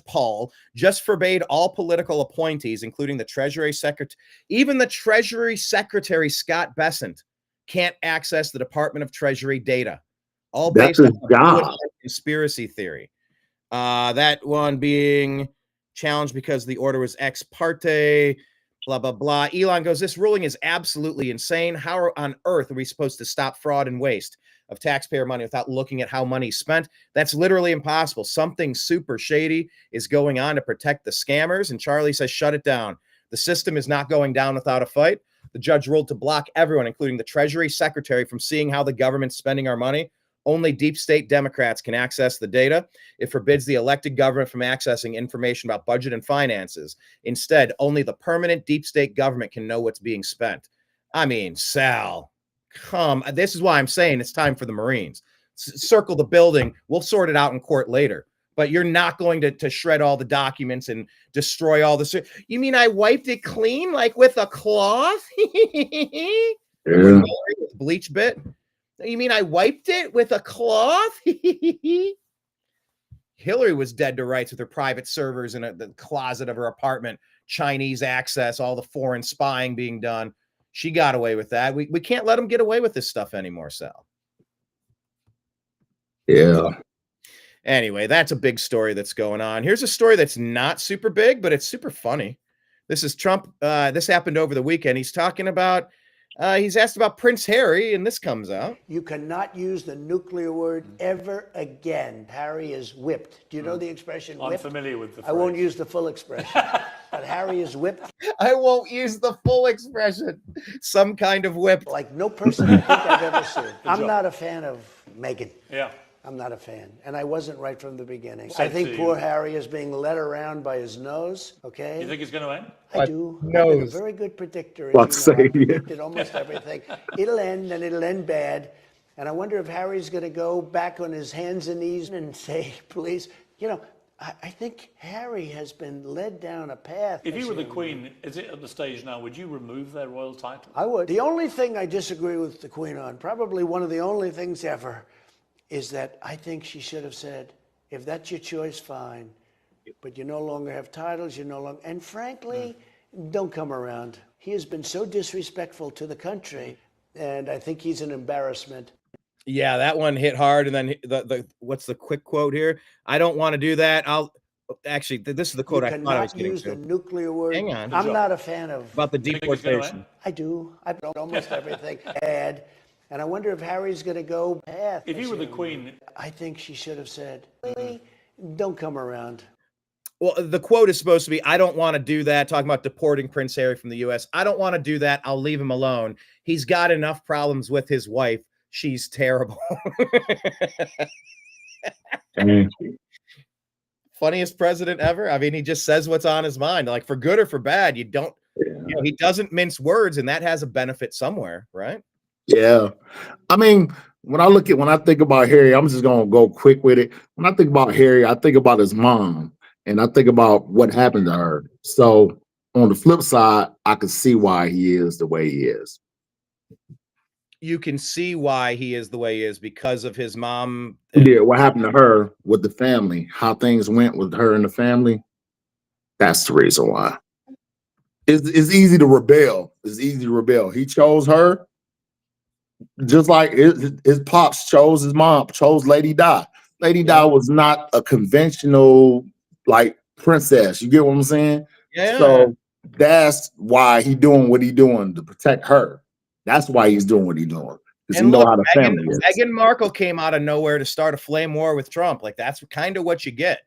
Paul just forbade all political appointees, including the Treasury Secretary. Even the Treasury Secretary, Scott Bessent, can't access the Department of Treasury data. All based on conspiracy theory. That one being challenged because the order was ex parte, blah, blah, blah. Elon goes, this ruling is absolutely insane. How on earth are we supposed to stop fraud and waste of taxpayer money without looking at how money's spent? That's literally impossible. Something super shady is going on to protect the scammers. And Charlie says, shut it down. The system is not going down without a fight. The judge ruled to block everyone, including the Treasury Secretary, from seeing how the government's spending our money. Only deep state Democrats can access the data. It forbids the elected government from accessing information about budget and finances. Instead, only the permanent deep state government can know what's being spent. I mean, Sal, this is why I'm saying it's time for the Marines. Circle the building. We'll sort it out in court later. But you're not going to shred all the documents and destroy all the. You mean I wiped it clean, like with a cloth? Yeah. Bleach bit? You mean I wiped it with a cloth? Hillary was dead to rights with her private servers in the closet of her apartment, Chinese access, all the foreign spying being done. She got away with that. We can't let them get away with this stuff anymore, Sal. Yeah. Anyway, that's a big story that's going on. Here's a story that's not super big, but it's super funny. This is Trump. This happened over the weekend. He's talking about, he's asked about Prince Harry, and this comes out. You cannot use the nuclear word ever again. Harry is whipped. Do you know the expression whipped? I'm familiar with the phrase. I won't use the full expression, but Harry is whipped. I won't use the full expression. Some kind of whip. Like no person I think I've ever seen. I'm not a fan of Meghan. Yeah. I'm not a fan. And I wasn't right from the beginning. I think poor Harry is being led around by his nose, okay? You think it's going to end? I do. I've been a very good predictor. I predicted almost everything. It'll end, and it'll end bad. And I wonder if Harry's going to go back on his hands and knees and say, please, I think Harry has been led down a path. If you were the Queen, is it at the stage now, would you remove their royal title? I would. The only thing I disagree with the Queen on, probably one of the only things ever, is that I think she should have said, if that's your choice, fine. But you no longer have titles, you no longer, and frankly, don't come around. He has been so disrespectful to the country, and I think he's an embarrassment. Yeah, that one hit hard. And then the what's the quick quote here? I don't want to do that. Actually, this is the quote I thought I was getting use to. the nuclear word. Hang on. I'm not a fan of. About the deportation. I do. I've done almost everything bad. And I wonder if Harry's going to go path. If you were the Queen, I think she should have said, don't come around. Well, the quote is supposed to be, I don't want to do that, talking about deporting Prince Harry from the U.S. I don't want to do that. I'll leave him alone. He's got enough problems with his wife. She's terrible. Funniest president ever. I mean, he just says what's on his mind, like for good or for bad. He doesn't mince words, and that has a benefit somewhere, right? Yeah. I mean, when I think about Harry, I'm just going to go quick with it. When I think about Harry, I think about his mom, and I think about what happened to her. So on the flip side, I can see why he is the way he is. You can see why he is the way he is because of his mom. Yeah, what happened to her with the family, how things went with her and the family. That's the reason why. It's easy to rebel. It's easy to rebel. He chose her. Just like his pops chose his mom, chose Lady Di. Lady Di was not a conventional like princess. You get what I'm saying? Yeah. So that's why he doing what he doing to protect her. That's why he's doing what he's doing. Because he know how the family is. Meghan Markle came out of nowhere to start a flame war with Trump. Like, that's kind of what you get.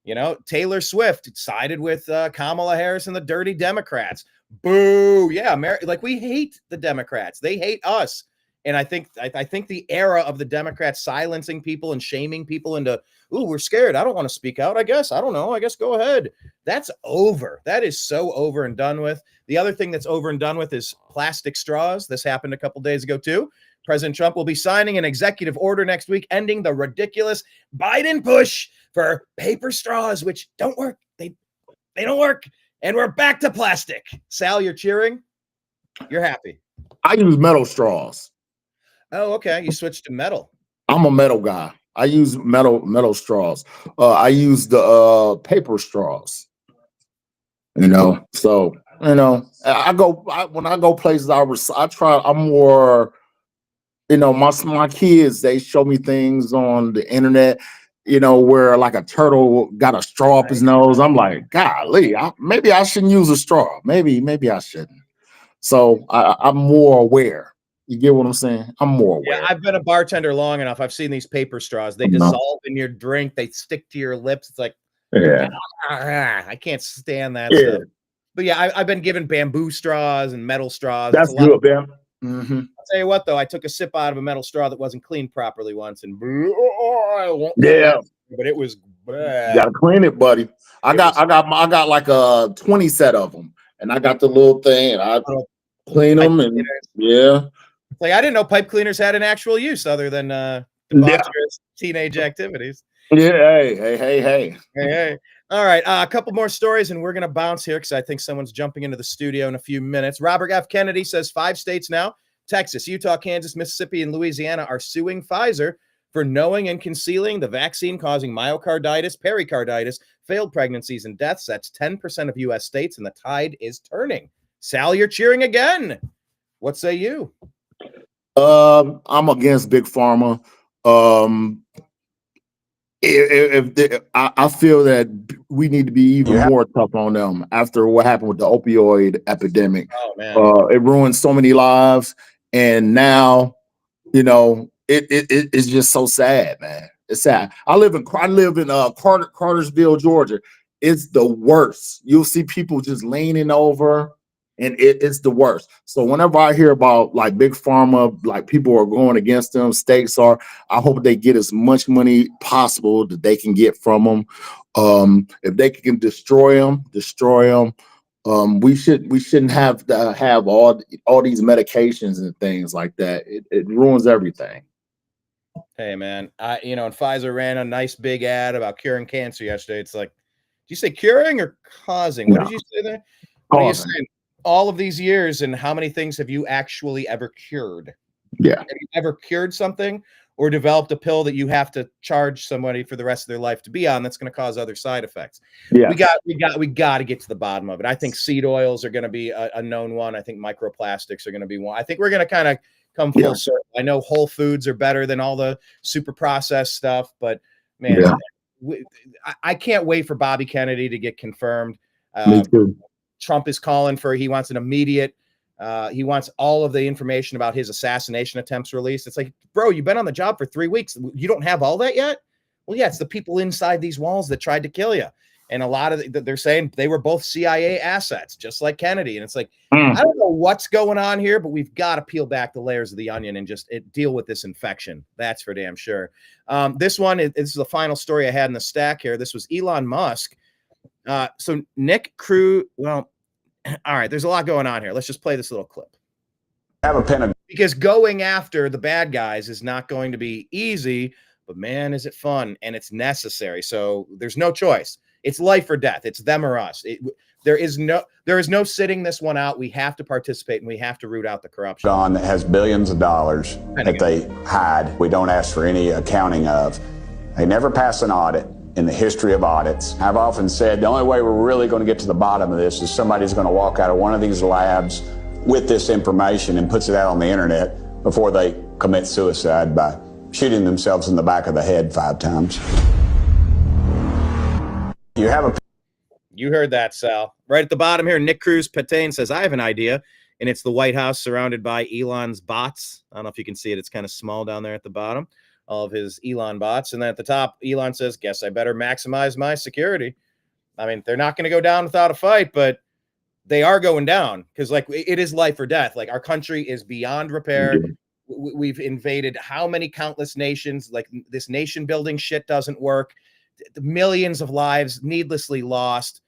You know, Taylor Swift sided with Kamala Harris and the dirty Democrats. Boo. Yeah, like, we hate the Democrats. They hate us. And I think the era of the Democrats silencing people and shaming people into, ooh, we're scared, I don't want to speak out, I guess. I don't know. I guess go ahead. That's over. That is so over and done with. The other thing that's over and done with is plastic straws. This happened a couple days ago, too. President Trump will be signing an executive order next week ending the ridiculous Biden push for paper straws, which don't work. They don't work. And we're back to plastic. Sal, you're cheering? You're happy. I use metal straws. Oh, okay. You switched to metal. I'm a metal guy. I use metal straws. I use the paper straws. You know, so you know, when I go places, I'm more, you know, my kids, they show me things on the internet, you know, where like a turtle got a straw up his nose. I'm like, golly, maybe I shouldn't use a straw. Maybe I shouldn't. So I'm more aware. You get what I'm saying? I'm more aware. Yeah, I've been a bartender long enough. I've seen these paper straws. They dissolve in your drink. They stick to your lips. It's like, I can't stand that stuff. But yeah, I've been given bamboo straws and metal straws. That's good, man. I'll tell you what, though, I took a sip out of a metal straw that wasn't cleaned properly once, and but it was bad. You gotta clean it, buddy. I got like a 20 set of them, and I got the little thing, and I clean them, and like, I didn't know pipe cleaners had an actual use other than debaucherous teenage activities. Yeah, hey. All right, a couple more stories, and we're going to bounce here because I think someone's jumping into the studio in a few minutes. Robert F. Kennedy says 5 states now, Texas, Utah, Kansas, Mississippi, and Louisiana, are suing Pfizer for knowing and concealing the vaccine causing myocarditis, pericarditis, failed pregnancies, and deaths. That's 10% of U.S. states, and the tide is turning. Sal, you're cheering again. What say you? I'm against Big Pharma. I feel that we need to be even more tough on them after what happened with the opioid epidemic. Oh, man. It ruined so many lives, and now, you know, it's just so sad, man. It's sad. I live in Cartersville, Georgia. It's the worst. You'll see people just leaning over, and it's the worst. So whenever I hear about like Big Pharma, like people are going against them, states are, I hope they get as much money possible that they can get from them. If they can destroy them. We shouldn't have to have all these medications and things like that. It ruins everything. Hey, man, and Pfizer ran a nice big ad about curing cancer yesterday. It's like, did you say curing or causing? What did you say there? What are you saying? All of these years, and how many things have you actually ever cured? Yeah. Have you ever cured something or developed a pill that you have to charge somebody for the rest of their life to be on that's going to cause other side effects? Yeah. We got to get to the bottom of it. I think seed oils are going to be a known one. I think microplastics are going to be one. I think we're going to kind of come full circle. I know whole foods are better than all the super processed stuff, but man, I can't wait for Bobby Kennedy to get confirmed. Me too. Trump is calling for, he wants an immediate, he wants all of the information about his assassination attempts released. It's like, bro, you've been on the job for 3 weeks. You don't have all that yet? Well, yeah, it's the people inside these walls that tried to kill you. And a lot of they're saying they were both CIA assets, just like Kennedy. And it's like, I don't know what's going on here, but we've got to peel back the layers of the onion and just deal with this infection. That's for damn sure. This is the final story I had in the stack here. This was Elon Musk. So Nick Crew, well, all right, there's a lot going on here. Let's just play this little clip. Because going after the bad guys is not going to be easy, but man, is it fun, and it's necessary. So there's no choice. It's life or death. It's them or us. There is no sitting this one out. We have to participate, and we have to root out the corruption. Don has billions of dollars that they hide. We don't ask for any accounting of. They never pass an audit. In the history of audits, I've often said the only way we're really going to get to the bottom of this is somebody's going to walk out of one of these labs with this information and puts it out on the internet, before they commit suicide by shooting themselves in the back of the head 5 times. You heard that, Sal. Right at the bottom here, Nick Cruz Patain says, I have an idea, and it's the White House surrounded by Elon's bots. I don't know if you can see it. It's kind of small down there at the bottom, all of his Elon bots. And then at the top, Elon says, guess I better maximize my security. I mean, they're not going to go down without a fight, but they are going down because, like, it is life or death. Like, our country is beyond repair. We've invaded how many countless nations? Like, this nation building shit doesn't work. Millions of lives needlessly lost.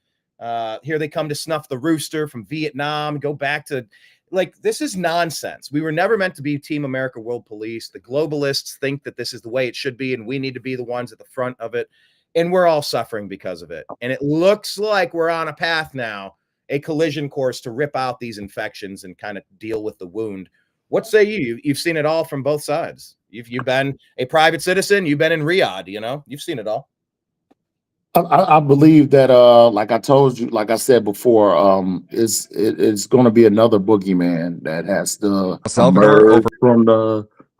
Here they come to snuff the rooster from Vietnam, go back to, like, this is nonsense. We were never meant to be Team America World Police. The globalists think that this is the way it should be, and we need to be the ones at the front of it. And we're all suffering because of it. And it looks like we're on a path now, a collision course to rip out these infections and kind of deal with the wound. What say you? You've seen it all from both sides. You've been a private citizen. You've been in Riyadh, you know, you've seen it all. I believe that, like I told you, like I said before, it's going to be another boogeyman that has to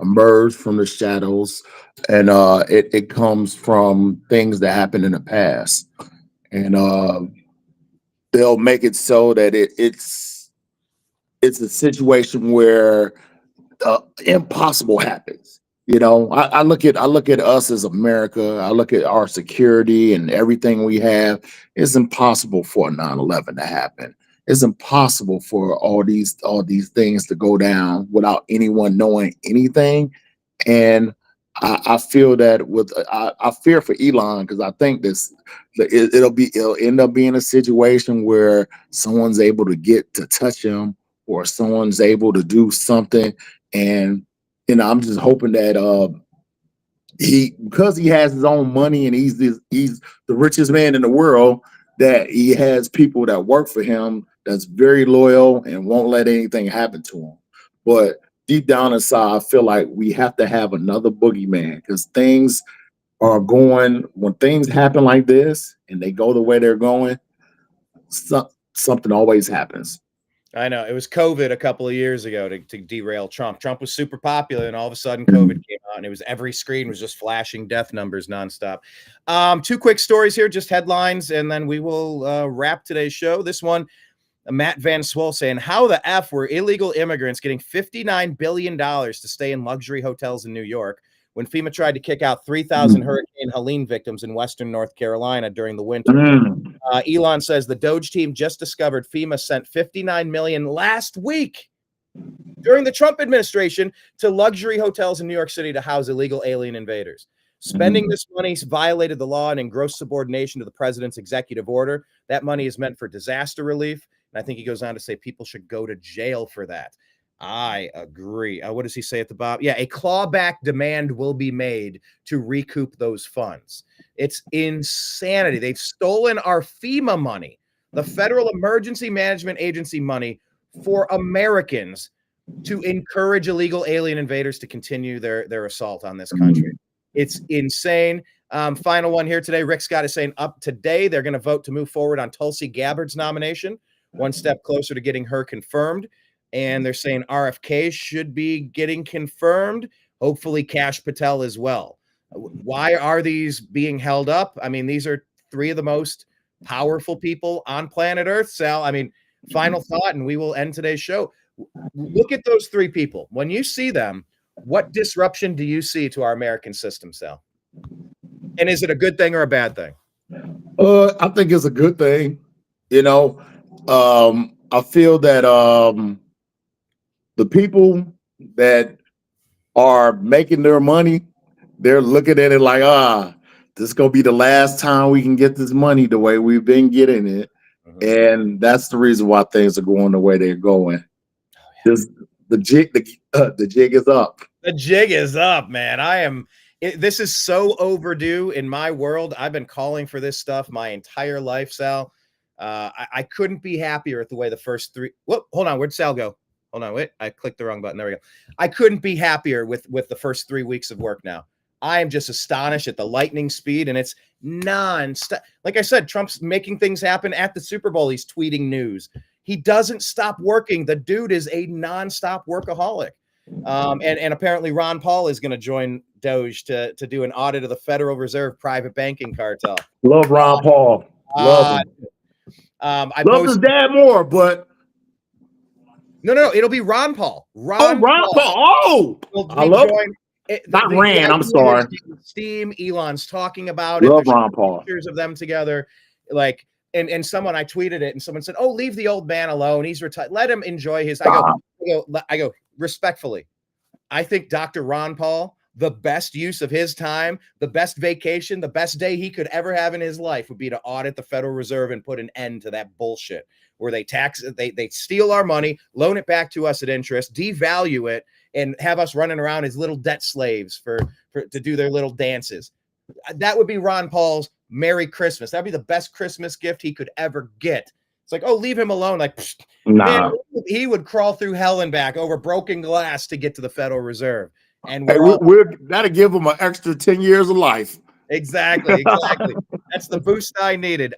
emerge from the shadows, and it comes from things that happened in the past, and they'll make it so that it's a situation where impossible happens. You know, I look at us as America. I look at our security and everything we have. It's impossible for a 9/11 to happen. It's impossible for all these things to go down without anyone knowing anything. And I feel that I fear for Elon, because I think it'll end up being a situation where someone's able to get to touch him, or someone's able to do something. And I'm just hoping that because he has his own money and he's the richest man in the world, that he has people that work for him that's very loyal and won't let anything happen to him. But deep down inside, I feel like we have to have another boogeyman, because things are going, when things happen like this and they go the way they're going, something always happens. I know. It was COVID a couple of years ago to derail Trump. Trump was super popular, and all of a sudden COVID came out, and it was every screen was just flashing death numbers nonstop. 2 quick stories here, just headlines, and then we will wrap today's show. This one, Matt Van Swol saying, how the F were illegal immigrants getting $59 billion to stay in luxury hotels in New York when FEMA tried to kick out 3,000 Hurricane Helene victims in Western North Carolina during the winter? Elon says the DOGE team just discovered FEMA sent $59 million last week during the Trump administration to luxury hotels in New York City to house illegal alien invaders. Spending this money violated the law and in gross subordination to the president's executive order. That money is meant for disaster relief. And I think he goes on to say people should go to jail for that. I agree. What does he say at the bottom? Yeah, a clawback demand will be made to recoup those funds. It's insanity. They've stolen our FEMA money, the Federal Emergency Management Agency money, for Americans to encourage illegal alien invaders to continue their assault on this country. It's insane. Final one here today. Rick Scott is saying up today they're going to vote to move forward on Tulsi Gabbard's nomination, one step closer to getting her confirmed. And they're saying RFK should be getting confirmed, hopefully Kash Patel as well. Why are these being held up? I mean, these are 3 of the most powerful people on planet Earth, Sal. I mean, final thought, and we will end today's show. Look at those 3 people. When you see them, what disruption do you see to our American system, Sal? And is it a good thing or a bad thing? I think it's a good thing. You know, I feel that the people that are making their money, they're looking at it like, this is going to be the last time we can get this money the way we've been getting it. And that's the reason why things are going the way they're going. The jig is up. The jig is up, man. This is so overdue in my world. I've been calling for this stuff my entire life, Sal. I couldn't be happier at the way the first 3. Whoop, hold on. Where'd Sal go? Hold on, wait. I clicked the wrong button. There we go. I couldn't be happier with the first 3 weeks of work now. I am just astonished at the lightning speed, and it's non-stop. Like I said, Trump's making things happen at the Super Bowl. He's tweeting news. He doesn't stop working. The dude is a non-stop workaholic. And apparently Ron Paul is going to join DOGE to do an audit of the Federal Reserve private banking cartel. Love Ron Paul. Love him. I love his dad more, but no, it'll be Ron Paul. Ron Paul. Oh, I love it. Not Rand. I'm sorry. Steam. Elon's talking about love it. Ron Paul. Pictures of them together, like, and someone, I tweeted it, and someone said, "Oh, leave the old man alone. He's retired. Let him enjoy his." I go respectfully. I think Dr. Ron Paul, the best use of his time, the best vacation, the best day he could ever have in his life would be to audit the Federal Reserve and put an end to that bullshit where they steal our money, loan it back to us at interest, devalue it, and have us running around as little debt slaves to do their little dances. That would be Ron Paul's Merry Christmas. That'd be the best Christmas gift he could ever get. It's like, oh, leave him alone. Like, man, he would crawl through hell and back over broken glass to get to the Federal Reserve. And we're that'll give him an extra 10 years of life. Exactly. That's the boost I needed.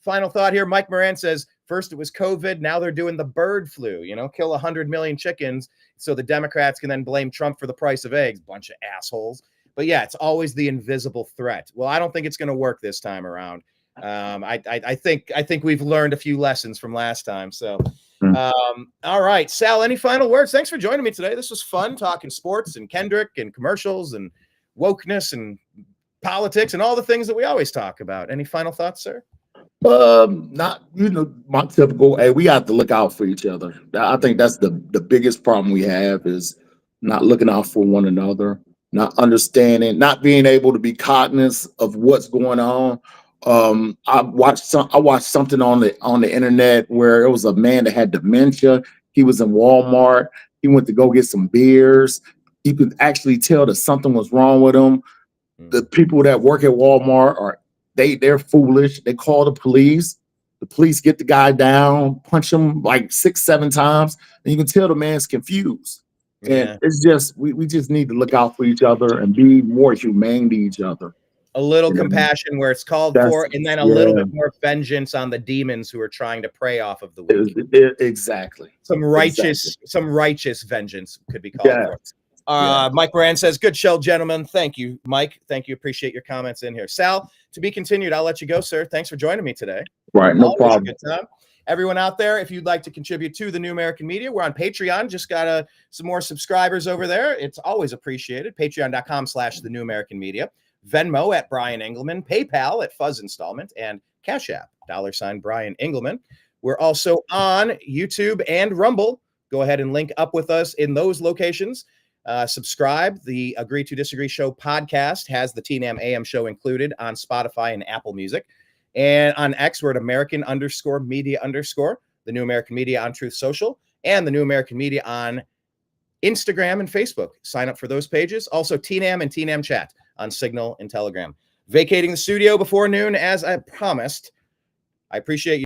Final thought here. Mike Moran says, first it was COVID. Now they're doing the bird flu, kill 100 million chickens so the Democrats can then blame Trump for the price of eggs. Bunch of assholes. But yeah, it's always the invisible threat. Well, I don't think it's going to work this time around. I think we've learned a few lessons from last time. So, all right, Sal, any final words? Thanks for joining me today. This was fun talking sports and Kendrick and commercials and wokeness and politics and all the things that we always talk about. Any final thoughts, sir? Not, my typical, hey, we have to look out for each other. I think that's the biggest problem we have is not looking out for one another, not understanding, not being able to be cognizant of what's going on. I watched something on the internet where it was a man that had dementia. He was in Walmart. He went to go get some beers. You could actually tell that something was wrong with him. The people that work at Walmart they're foolish. They call the police. The police get the guy down, punch him like 6-7 times, and you can tell the man's confused. And it's just we just need to look out for each other and be more humane to each other. A little compassion where it's called for, and then a little bit more vengeance on the demons who are trying to prey off of the weak. Exactly. Some righteous vengeance could be called for. Mike Moran says, good show, gentlemen. Thank you, Mike. Thank you. Appreciate your comments in here. Sal, to be continued. I'll let you go, sir. Thanks for joining me today. Right. No problem. Good time. Everyone out there, if you'd like to contribute to the New American Media, we're on Patreon. Just got some more subscribers over there. It's always appreciated. Patreon.com/the New American Media. Venmo at Brian Engelman, PayPal at Fuzz Installment, and Cash App, $ Brian Engelman. We're also on YouTube and Rumble. Go ahead and link up with us in those locations. Subscribe. The Agree to Disagree Show podcast has the TNAM AM Show included on Spotify and Apple Music. And on X, we're at American_media_, the New American Media on Truth Social, and the New American Media on Instagram and Facebook. Sign up for those pages. Also, TNAM and TNAM Chat on Signal and Telegram. Vacating the studio before noon, as I promised. I appreciate you.